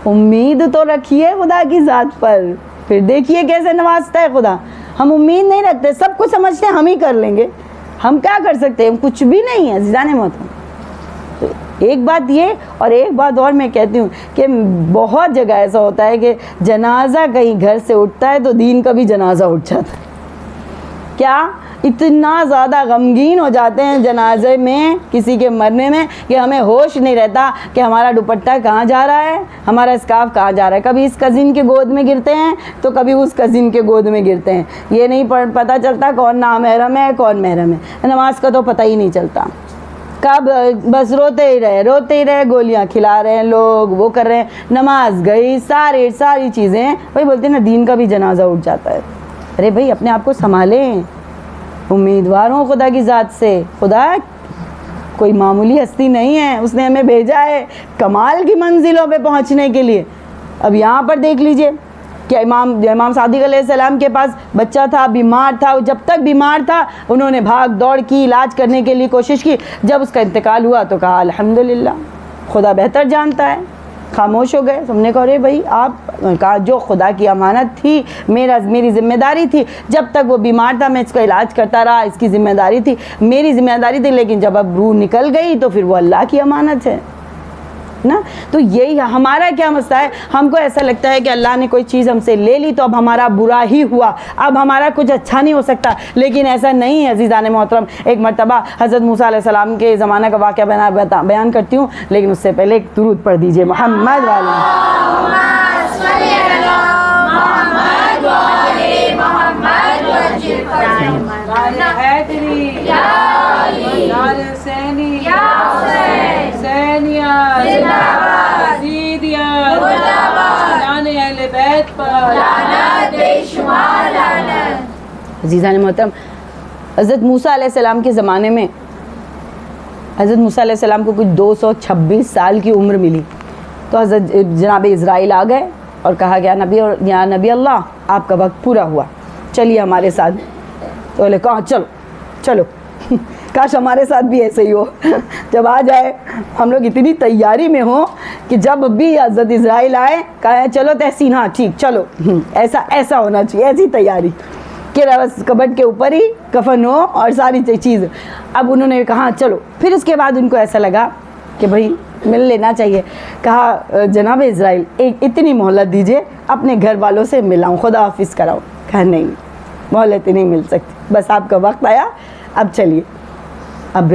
S1: उम्मीद तो रखिए खुदा की ज़ात पर, फिर देखिए कैसे नवाजता है खुदा। हम उम्मीद नहीं रखते, सब कुछ समझते हैं हम ही कर लेंगे, हम क्या कर सकते हैं, हम कुछ भी नहीं है ज़िदाने मोहतरम। तो एक बात ये, और एक बात और मैं कहती हूँ कि बहुत जगह ऐसा होता है कि जनाजा कहीं घर से उठता है तो दीन का भी जनाजा उठ जाता है। क्या इतना ज़्यादा गमगीन हो जाते हैं जनाजे में किसी के मरने में कि हमें होश नहीं रहता कि हमारा दुपट्टा कहाँ जा रहा है, हमारा स्कार्फ कहाँ जा रहा है। कभी इस कज़िन के गोद में गिरते हैं तो कभी उस कज़िन के गोद में गिरते हैं। ये नहीं पता चलता कौन नामहरम है कौन महरम है। नमाज का तो पता ही नहीं चलता, कब बस रोते ही रहे, गोलियां खिला रहे हैं लोग, वो कर रहे हैं, नमाज गई, सारी चीज़ें। वही बोलते हैं ना, दीन का भी जनाजा उठ जाता है। अरे भाई अपने आप को संभालें, उम्मीदवार हो खुदा की ज़ात से। खुदा कोई मामूली हस्ती नहीं है, उसने हमें भेजा है कमाल की मंजिलों पे पहुंचने के लिए। अब यहाँ पर देख लीजिए कि इमाम सादिक अलैहिस्सलाम के पास बच्चा था, बीमार था। जब तक बीमार था उन्होंने भाग दौड़ की, इलाज करने के लिए कोशिश की। जब उसका इंतकाल हुआ तो कहा अल्हम्दुलिल्लाह, खुदा बेहतर जानता है। खामोश हो गए। हमने कहा अरे भाई आप कहा जो खुदा की अमानत थी, मेरी ज़िम्मेदारी थी, जब तक वो बीमार था मैं इसका इलाज करता रहा, इसकी ज़िम्मेदारी थी, मेरी ज़िम्मेदारी थी। लेकिन जब अब रूह निकल गई तो फिर वो अल्लाह की अमानत है ना। तो यही हमारा क्या मसला है, हमको ऐसा लगता है कि अल्लाह ने कोई चीज़ हमसे ले ली तो अब हमारा बुरा ही हुआ, अब हमारा कुछ अच्छा नहीं हो सकता। लेकिन ऐसा नहीं है अज़ीज़ान मोहतरम। एक मरतबा हज़रत मूसा अलैहिस्सलाम के ज़माना का वाक़या बयान करती हूँ, लेकिन उससे पहले एक दुरूद पढ़ दीजिए मोहम्मद अज़ीज़ान मोहतरम। हज़रत मूसा अलैहिस्सलाम के ज़माने में हज़रत मूसा अलैहिस्सलाम को कुछ 226 साल की उम्र मिली। तो हज़रत जनाब इज़राइल आ गए और कहा गया या नबी अल्लाह आपका वक्त पूरा हुआ, चलिए हमारे साथ। तो बोले कहाँ चलो चलो काश हमारे साथ भी ऐसे ही हो जब आ जाए हम लोग इतनी तैयारी में हो कि जब भी हज़रत इज़राइल आए कहा चलो तहसीन, हाँ ठीक चलो, ऐसा होना चाहिए, ऐसी तैयारी कि बस कबट के ऊपर ही कफन हो और सारी चीज़। अब उन्होंने कहा चलो। फिर उसके बाद उनको ऐसा लगा कि भाई मिल लेना चाहिए। कहा जनाब इज़राइल एक इतनी मोहलत दीजिए, अपने घर वालों से मिलाऊँ, खुदा हाफिज़ कराऊँ। कहा नहीं, मोहलत ही नहीं मिल सकती, बस आपका वक्त आया, अब चलिए। अब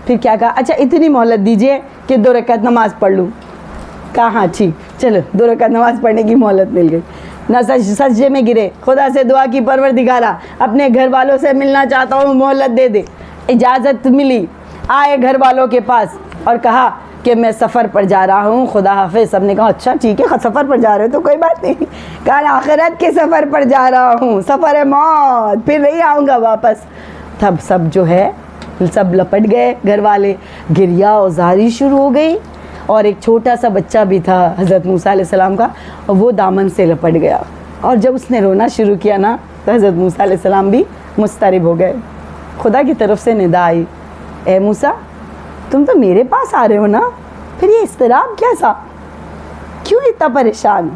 S1: फिर क्या कहा, अच्छा इतनी मोहलत दीजिए कि 2 रकात नमाज़ पढ़ लूँ। कहा हाँ ठीक, चलो 2 रकात नमाज़ पढ़ने की मोहलत मिल गई। ना सजदे में गिरे, खुदा से दुआ की परवरदिगारा अपने घर वालों से मिलना चाहता हूँ, मोहलत दे दे। इजाज़त मिली, आए घर वालों के पास और कहा कि मैं सफ़र पर जा रहा हूँ, खुदा हाफिज़। सब ने कहा अच्छा ठीक है, सफ़र पर जा रहे हो तो कोई बात नहीं। कहा आखिरत के सफ़र पर जा रहा हूँ, सफ़र है मौत, फिर नहीं आऊँगा वापस। तब सब जो है सब लपट गए, घर वाले, गिरिया और ज़ारी शुरू हो गई। और एक छोटा सा बच्चा भी था हज़रत मूसा अलैहिस्सलाम का, और वो दामन से लपट गया। और जब उसने रोना शुरू किया ना तो हज़रत मूसा अलैहिस्सलाम भी मुस्तरिब हो गए। खुदा की तरफ से निदा आई, ए मूसा तुम तो मेरे पास आ रहे हो ना, फिर ये इस्तराब कैसा, क्यों इतना परेशान।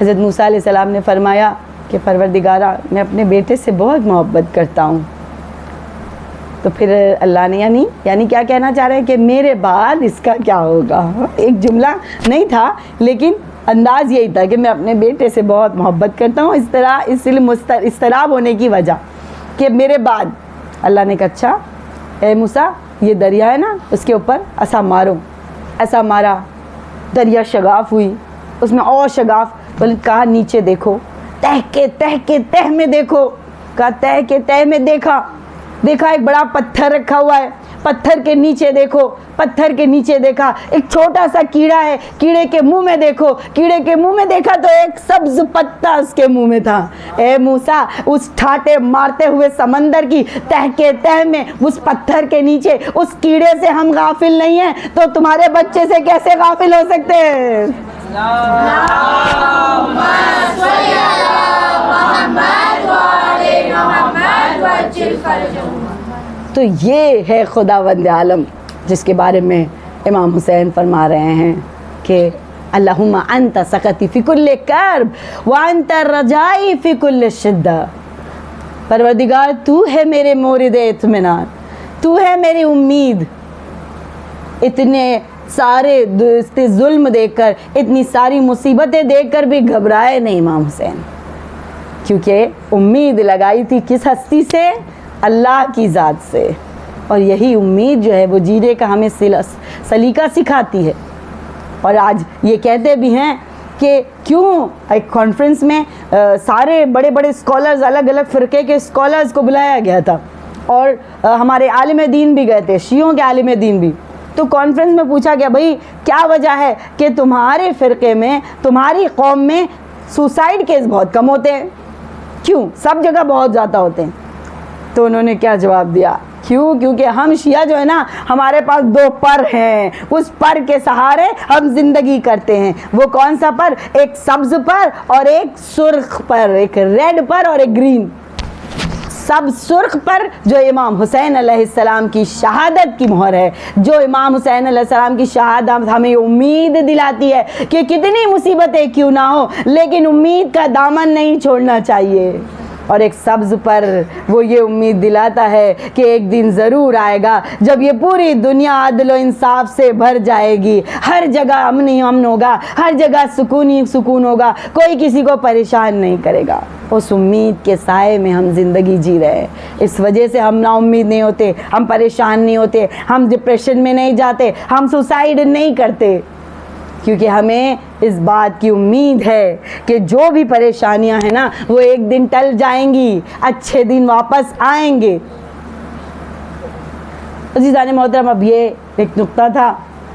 S1: हज़रत मूसा अलैहिस्सलाम ने फरमाया कि परवरदिगारा मैं अपने बेटे से बहुत मोहब्बत करता हूँ। तो फिर अल्लाह ने यानी क्या कहना चाह रहे हैं कि मेरे बाद इसका क्या होगा। एक जुमला नहीं था लेकिन अंदाज़ यही था कि मैं अपने बेटे से बहुत मोहब्बत करता हूँ, इस तरह इसलिए इस्तराब होने की वजह कि मेरे बाद। अल्लाह ने कहा अच्छा ए मूसा ये दरिया है ना, उसके ऊपर ऐसा मारो। ऐसा मारा, दरिया शगाफ हुई, उसमें और शगाफ। बोले कहा नीचे देखो, तह के तह में देखो, कहा तह के तह में देखा एक बड़ा पत्थर रखा हुआ है, पत्थर के नीचे देखो, पत्थर के नीचे देखा एक छोटा सा कीड़ा है, कीड़े के मुंह में देखो, कीड़े के मुंह में देखा तो एक सब्ज पत्ता उसके मुंह में था। ए मूसा, उस ठाटे मारते हुए समंदर की तह के तह में उस पत्थर के नीचे उस कीड़े से हम गाफिल नहीं हैं, तो तुम्हारे बच्चे से कैसे गाफिल हो सकते हैं? तो ये है खुदावंद आलम जिसके बारे में इमाम हुसैन फरमा रहे हैं कि अल्लाहुम्मा अंता सकती फी कुल्ले कर्ब व अंता रजाई फी कुल्ले शिद्दा। परवरदिगार, तू है मेरे मोरिद इत्मीनान, तू है मेरी उम्मीद। इतने सारे जुल्म देखकर, इतनी सारी मुसीबतें देखकर भी घबराए नहीं इमाम हुसैन, क्योंकि उम्मीद लगाई थी किस हस्ती से? अल्लाह की ज़ात से। और यही उम्मीद जो है वो जीने का हमें सलीका सिखाती है। और आज ये कहते भी हैं कि क्यों एक कॉन्फ्रेंस में सारे बड़े बड़े स्कॉलर्स, अलग अलग फ़िरके के स्कॉलर्स को बुलाया गया था, और हमारे आलिम दीन भी गए थे, शियों के आलिम दीन भी। तो कॉन्फ्रेंस में पूछा गया, भाई क्या वजह है कि तुम्हारे फ़िरके में, तुम्हारी कौम में सुसाइड केस बहुत कम होते हैं, क्यों? सब जगह बहुत ज़्यादा होते हैं। तो उन्होंने क्या जवाब दिया? क्यों? क्योंकि हम शिया जो है ना, हमारे पास दो पर हैं, उस पर के सहारे हम जिंदगी करते हैं। वो कौन सा पर? एक सब्ज पर और एक सुर्ख पर, एक रेड पर और एक ग्रीन। सब सुर्ख पर जो इमाम हुसैन अलैहिस्सलाम की शहादत की मोहर है, जो इमाम हुसैन अलैहिस्सलाम की शहादत हमें उम्मीद दिलाती है कि कितनी मुसीबतें क्यों ना हो, लेकिन उम्मीद का दामन नहीं छोड़ना चाहिए। और एक सब्ज़ पर वो ये उम्मीद दिलाता है कि एक दिन ज़रूर आएगा जब ये पूरी दुनिया अदल व इंसाफ से भर जाएगी, हर जगह अमन ही अमन होगा, हर जगह सुकून ही सुकून होगा, कोई किसी को परेशान नहीं करेगा। उस उम्मीद के साए में हम ज़िंदगी जी रहे हैं। इस वजह से हम ना उम्मीद नहीं होते, हम परेशान नहीं होते, हम डिप्रेशन में नहीं जाते, हम सुसाइड नहीं करते, क्योंकि हमें इस बात की उम्मीद है कि जो भी परेशानियां हैं ना, वो एक दिन टल जाएंगी, अच्छे दिन वापस आएंगे। अज़ीज़ान मोहतरम, अब ये एक नुक्ता था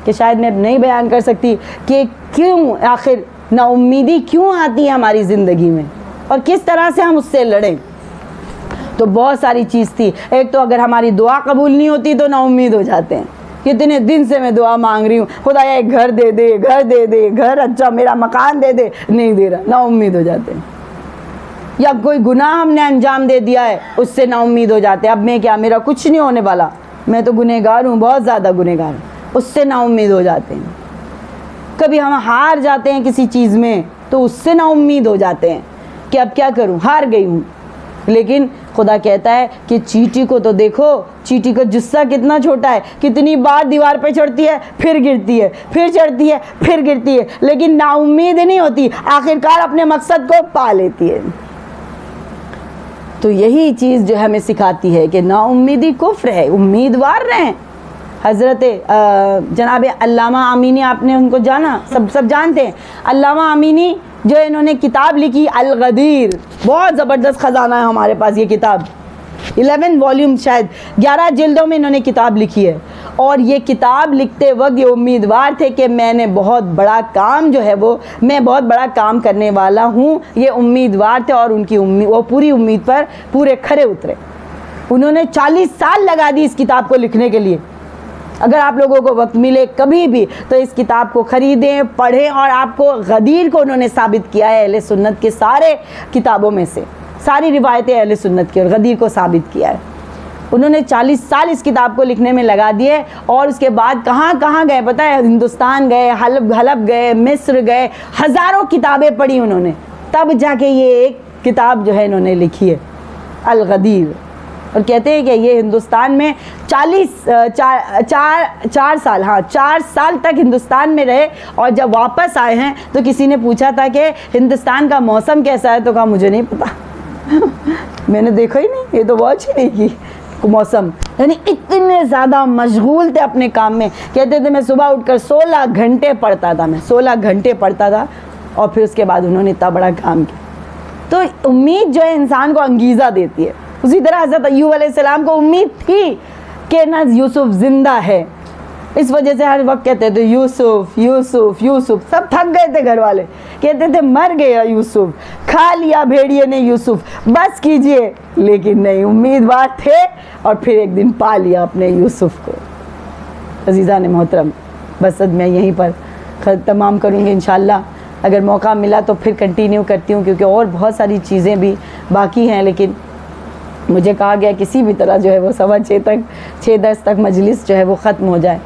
S1: कि शायद मैं नहीं बयान कर सकती कि क्यों आखिर नाउम्मीदी क्यों आती है हमारी ज़िंदगी में और किस तरह से हम उससे लड़ें। तो बहुत सारी चीज़ थी। एक तो अगर हमारी दुआ कबूल नहीं होती तो नाउम्मीद हो जाते हैं। कितने दिन से मैं दुआ मांग रही हूँ, खुदा ये घर दे दे, घर दे दे, घर अच्छा मेरा मकान दे दे, नहीं दे रहा, नाउम्मीद हो जाते हैं। या कोई गुनाह हमने अंजाम दे दिया है, उससे नाउम्मीद हो जाते हैं। अब मैं क्या, मेरा कुछ नहीं होने वाला, मैं तो गुनहगार हूँ, बहुत ज़्यादा गुनहगार हूँ, उससे नाउम्मीद हो जाते हैं। कभी हम हार जाते हैं किसी चीज़ में तो उससे नाउम्मीद हो जाते हैं कि अब क्या करूँ, हार गई हूँ। लेकिन खुदा कहता है कि चींटी को तो देखो, चींटी का जुस्सा कितना छोटा है, कितनी बार दीवार पे चढ़ती है, फिर गिरती है, फिर चढ़ती है, फिर गिरती है, लेकिन नाउम्मीद नहीं होती, आखिरकार अपने मकसद को पा लेती है। तो यही चीज़ जो हमें सिखाती है कि नाउम्मीदी कुफ्र है, उम्मीदवार रहें। हज़रत जनाब अल्लामा अमीनी, आपने उनको जाना, सब जानते हैं। अल्लामा अमीनी जो इन्होंने किताब लिखी अल-गदीर, बहुत ज़बरदस्त ख़जाना है हमारे पास ये किताब, 11 वॉल्यूम, शायद 11 जिल्दों में इन्होंने किताब लिखी है। और ये किताब लिखते वक्त ये उम्मीदवार थे कि मैंने बहुत बड़ा काम जो है वो, मैं बहुत बड़ा काम करने वाला हूँ, ये उम्मीदवार थे। और उनकी उम्मीद, वो पूरी उम्मीद पर पूरे खरे उतरे। उन्होंने 40 साल लगा दी इस किताब को लिखने के लिए। अगर आप लोगों को वक्त मिले कभी भी तो इस किताब को ख़रीदें, पढ़ें। और आपको गदीर को उन्होंने साबित किया है अहले सुन्नत के सारे किताबों में से, सारी रिवायतें अहले सुन्नत की, और गदीर को साबित किया है। उन्होंने 40 साल इस किताब को लिखने में लगा दिए। और उसके बाद कहाँ कहाँ गए पता है? हिंदुस्तान गए, हलब गए, मिस्र गए, हज़ारों किताबें पढ़ी उन्होंने, तब जाके ये एक किताब जो है इन्होंने लिखी है अल-गदीर। और कहते हैं कि ये हिंदुस्तान में 4 साल तक हिंदुस्तान में रहे। और जब वापस आए हैं तो किसी ने पूछा था कि हिंदुस्तान का मौसम कैसा है, तो कहा मुझे नहीं पता मैंने देखा ही नहीं, ये तो वॉच ही नहीं की मौसम। यानी इतने ज़्यादा मशगूल थे अपने काम में। कहते थे मैं सुबह उठकर 16 घंटे पढ़ता था, मैं 16 घंटे पढ़ता था। और फिर उसके बाद उन्होंने इतना बड़ा काम किया। तो उम्मीद जो है इंसान को अंगीज़ा देती है। उसी तरह हज़रत अय्यूब अलैहिस्सलाम को उम्मीद थी कि ना यूसुफ ज़िंदा है, इस वजह से हर वक्त कहते थे यूसुफ यूसुफ यूसुफ। सब थक गए थे घर वाले, कहते थे मर गया यूसुफ, खा लिया भेड़िए ने यूसुफ, बस कीजिए। लेकिन नहीं, उम्मीदवार थे और फिर एक दिन पा लिया अपने यूसुफ को। अज़ीज़ान मोहतरम, बस अब मैं यहीं पर तमाम करूँगी इंशाअल्लाह। अगर मौका मिला तो फिर कंटिन्यू करती हूँ, क्योंकि और बहुत सारी चीज़ें भी बाकी हैं। लेकिन मुझे कहा गया किसी भी तरह जो है वो 6:15 तक मजलिस जो है वो ख़त्म हो जाए।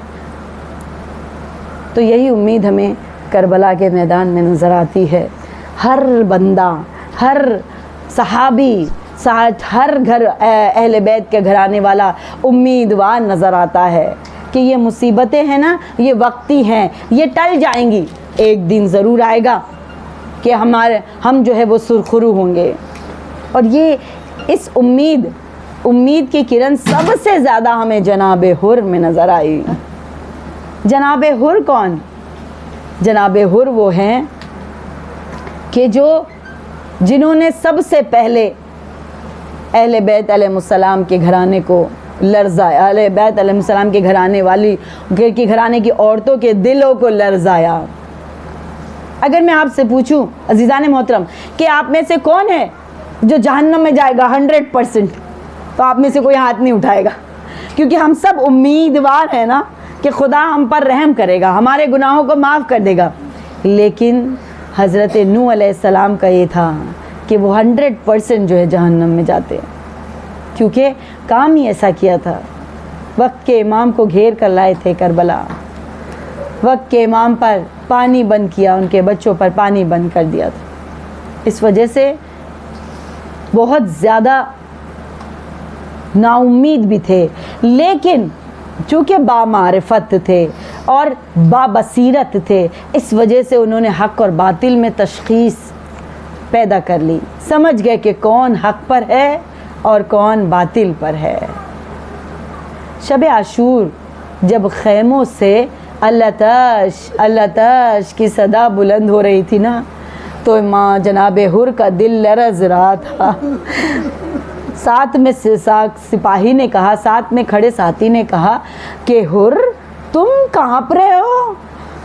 S1: तो यही उम्मीद हमें करबला के मैदान में नज़र आती है। हर बंदा, हर सहाबी, हर घर अहले बैत के घराने वाला उम्मीदवार नज़र आता है कि ये मुसीबतें हैं ना, ये वक्ती हैं, ये टल जाएंगी, एक दिन ज़रूर आएगा कि हम जो है वो सुरखरू होंगे। और ये इस उम्मीद की किरण सबसे ज़्यादा हमें जनाब हुर में नज़र आई। जनाब हुर कौन? जनाब हुर वो हैं कि जिन्होंने सबसे पहले अहले बैत अलैहिस्सलाम के घराने को लर्ज़ाया, अहले बैत अलैहिस्सलाम के घराने वाली के घराने की औरतों के दिलों को लर्ज़ाया। अगर मैं आपसे पूछूं अज़ीज़ान मोहतरम कि आप में से कौन है जो जहन्नम में जाएगा 100%, तो आप में से कोई हाथ नहीं उठाएगा, क्योंकि हम सब उम्मीदवार हैं ना कि खुदा हम पर रहम करेगा, हमारे गुनाहों को माफ़ कर देगा। लेकिन हज़रत नूह अलैहिस्सलाम का ये था कि वो 100% जो है जहन्नम में जाते, क्योंकि काम ही ऐसा किया था। वक्त के इमाम को घेर कर लाए थे करबला, वक्त के इमाम पर पानी बंद किया, उनके बच्चों पर पानी बंद कर दिया था। इस वजह से बहुत ज़्यादा नाउम्मीद भी थे, लेकिन चूँकि बामारिफत थे और बाबसीरत थे, इस वजह से उन्होंने हक़ और बातिल में तशख़ीस पैदा कर ली, समझ गए कि कौन हक़ पर है और कौन बातिल पर है। शब आशूर जब ख़ैमों से अल्लाह तश की सदा बुलंद हो रही थी ना, तो माँ जनाब हुर का दिल लरज़ रहा था। साथ में सिपाही ने कहा, साथ में खड़े साथी ने कहा कि हुर तुम काँप रहे हो,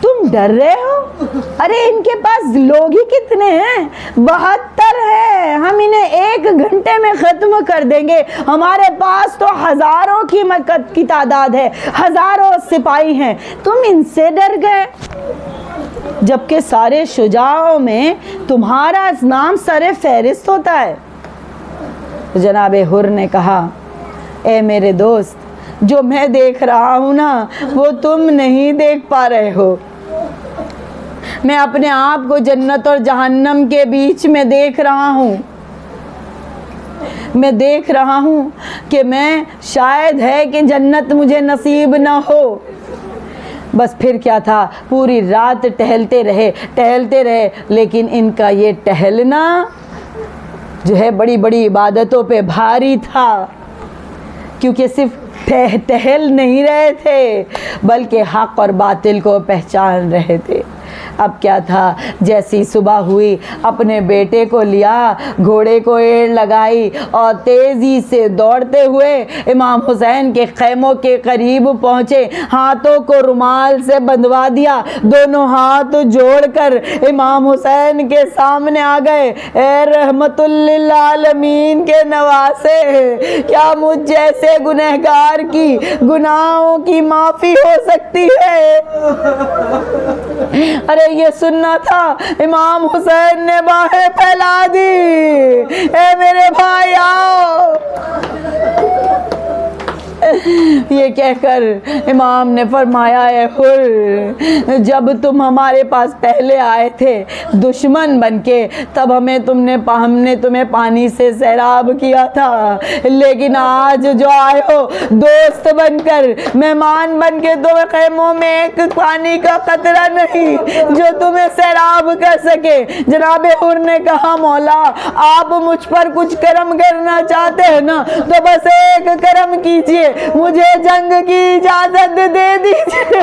S1: तुम डर रहे हो? अरे इनके पास लोग ही कितने हैं, 72 है, हम इन्हें 1 घंटे में ख़त्म कर देंगे। हमारे पास तो हज़ारों की तादाद है, हज़ारों सिपाही हैं, तुम इनसे डर गए? जबकि सारे शुजाओं में तुम्हारा नाम सरे फहरिस्त होता है। जनाब हुर ने कहा, ए मेरे दोस्त, जो मैं देख रहा हूँ ना वो तुम नहीं देख पा रहे हो। मैं अपने आप को जन्नत और जहन्नम के बीच में देख रहा हूँ। मैं देख रहा हूँ कि मैं शायद है कि जन्नत मुझे नसीब ना हो। बस फिर क्या था, पूरी रात टहलते रहे, लेकिन इनका ये टहलना जो है बड़ी बड़ी इबादतों पे भारी था, क्योंकि सिर्फ टहल नहीं रहे थे, बल्कि हक़ और बातिल को पहचान रहे थे। अब क्या था, जैसी सुबह हुई अपने बेटे को लिया, घोड़े को एड़ लगाई और तेज़ी से दौड़ते हुए इमाम हुसैन के ख़ैमों के करीब पहुँचे, हाथों को रुमाल से बंधवा दिया, दोनों हाथ जोड़कर इमाम हुसैन के सामने आ गए। ए रहमतुल लिल आलमीन के नवासे, क्या मुझ जैसे गुनहगार की गुनाहों की माफ़ी हो सकती है? अरे ये सुनना था। इमाम हुसैन ने बाहें फैला दी, ए मेरे भाई आओ। ये कहकर इमाम ने फरमाया, ए हुर, जब तुम हमारे पास पहले आए थे दुश्मन बनके, तब हमने तुम्हें पानी से सैराब किया था, लेकिन आज जो आए हो दोस्त बनकर, मेहमान बनके, तुम्हें खैमों में एक पानी का कतरा नहीं जो तुम्हें सैराब कर सके। जनाब हुर ने कहा, मौला आप मुझ पर कुछ करम करना चाहते हैं ना, तो बस एक करम कीजिए, मुझे जंग की इजाजत दे दीजिए।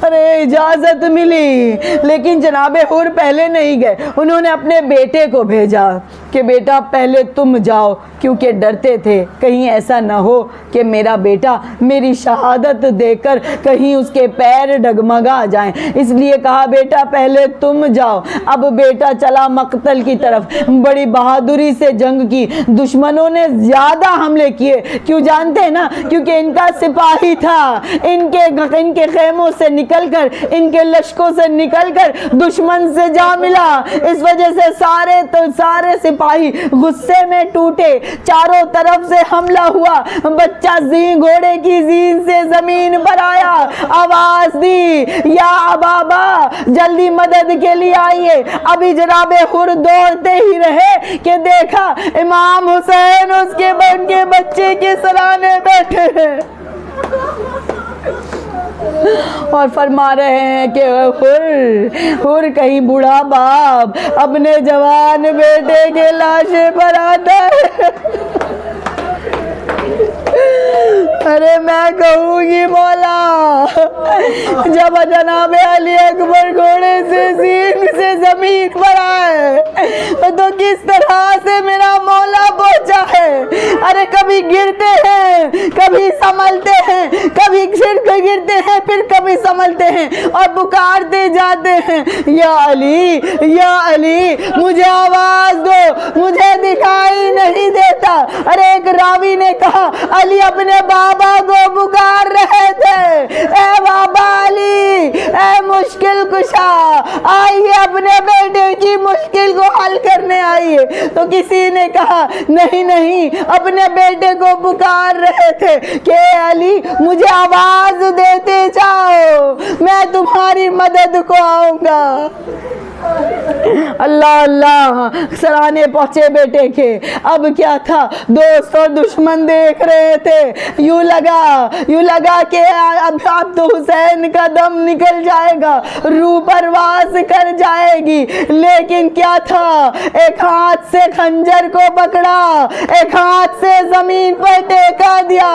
S1: अरे इजाज़त मिली, लेकिन जनाबे हुर पहले नहीं गए। उन्होंने अपने बेटे को भेजा कि बेटा पहले तुम जाओ, क्योंकि डरते थे कहीं ऐसा ना हो कि मेरा बेटा मेरी शहादत देकर कहीं उसके पैर डगमगा जाएं। इसलिए कहा बेटा पहले तुम जाओ। अब बेटा चला मक्तल की तरफ, बड़ी बहादुरी से जंग की। दुश्मनों ने ज़्यादा हमले किए, क्यों जानते हैं ना, क्योंकि इनका सिपाही था। इनके खेमों से निकलकर, इनके लश्कों से निकलकर दुश्मन से जा मिला। इस वजह से सारे सिपाही गुस्से में टूटे। चारों तरफ से हमला हुआ। बच्चा घोड़े की जीन से जमीन पर आया, आवाज दी या बाबा जल्दी मदद के लिए आइए। अभी जनाबे हुर दौड़ते ही रहे कि देखा इमाम हुसैन उसके उनके बच्चे के सराहने बैठे हैं और फरमा रहे हैं कि हुर कहीं बूढ़ा बाप अपने जवान बेटे के लाशे पर आता है। अरे मैं कहूँगी मौला, जब जनाबे अली अकबर घोड़े से सीन से जमीन पर आए तो किस तरह से मेरा मौला पहुंचा है। अरे कभी गिरते हैं, कभी संभलते हैं, कभी सिर गिरते हैं, फिर कभी संभलते हैं और पुकारते जाते हैं या अली मुझे आवाज दो, मुझे दिखाई नहीं देता। अरे एक रावी ने कहा अली अपने बाबा को पुकार रहे थे, ए बाबा अली, ए मुश्किल कुशा, आइए अपने बेटे की मुश्किल को हल करने आइए। तो किसी ने कहा नहीं, अपने बेटे को पुकार रहे थे कि अली मुझे आवाज देते जाओ, मैं तुम्हारी मदद को आऊंगा। अल्लाह अल्लाह सराहने पहुंचे बेटे के। अब क्या था, दोस्त और दुश्मन देख रहे थे। यूं लगा कि अब तो हुसैन का दम निकल जाएगा, रूह परवास कर जाएगी। लेकिन क्या था, एक हाथ से खंजर को पकड़ा, एक हाथ से जमीन पर टेका दिया,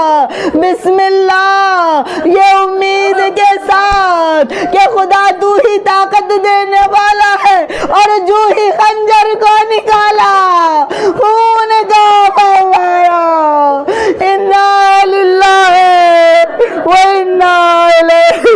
S1: बिस्मिल्लाह, ये उम्मीद के साथ कि खुदा तू ही ताकत देने वाला है। और जो ही खंजर को निकाला, खून का फव्वारा, इन्ना लिल्लाहि व इन्ना इलैहि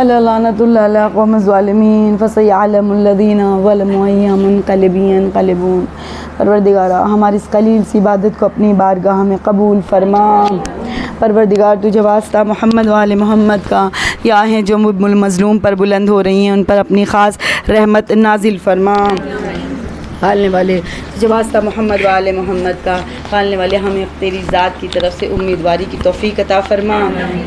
S1: अल्लाह लानतुल्लाह अला कौम ज़ालिमीन फसयअलमुल्लज़ीना ज़लमू अय्या मुनक़लिबून। परवरदिगारा हमारी इस कलील सी इबादत को अपनी बारगाह में कबूल फरमा। परवरदिगार तुझे वास्ता मोहम्मद वाले मोहम्मद का या हैं जो मज़लूम पर बुलंद हो रही हैं, उन पर अपनी ख़ास रहमत नाजिल फरमा। पालने वाले तुझे वास्ता मोहम्मद वाले मोहम्मद का, पालने वाले हमें तेरी ज़ात की तरफ से उम्मीदवारी की तौफ़ीक़ अता फ़रमा।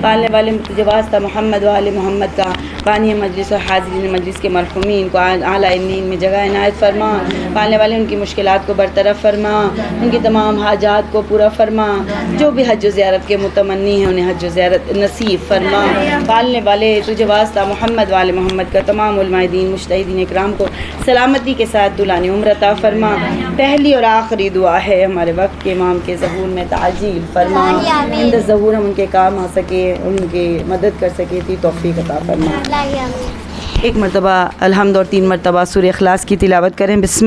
S1: पालने वाले तुझे वास्ता मोहम्मद वाले मोहम्मद का, बानी मजलिस और हाज़रीन मजलिस के मरहूमीन को आला इन्नीन में जगह इनायत फ़रमा। पालने वाले उनकी मुश्किलात को बरतरफ फ़रमा, उनकी तमाम हाजात को पूरा फ़रमा। जो भी हज ज़ियारत के मुतमन्नी हैं उन्हें हज ज़ियारत नसीब फ़रमा। पालने वाले तुझे वास्ता मोहम्मद वाले मोहम्मद का, तमाम उलमाए दीन मुज्तहिदीन इकराम को सलामती के साथ दुलानी उम्र अता फरमा। पहली और आखिरी दुआ है हमारे वक्त के इमाम के ज़हूर में ताजील फरमा। इंद ज़हूर हम उनके काम आ सके, उनकी मदद कर सके थी तौफ़ीक़ अता फरमा। एक मरतबा अल्हम्द और 3 मरतबा सूरह इखलास की तिलावत करें। बिस्मिल्लाह।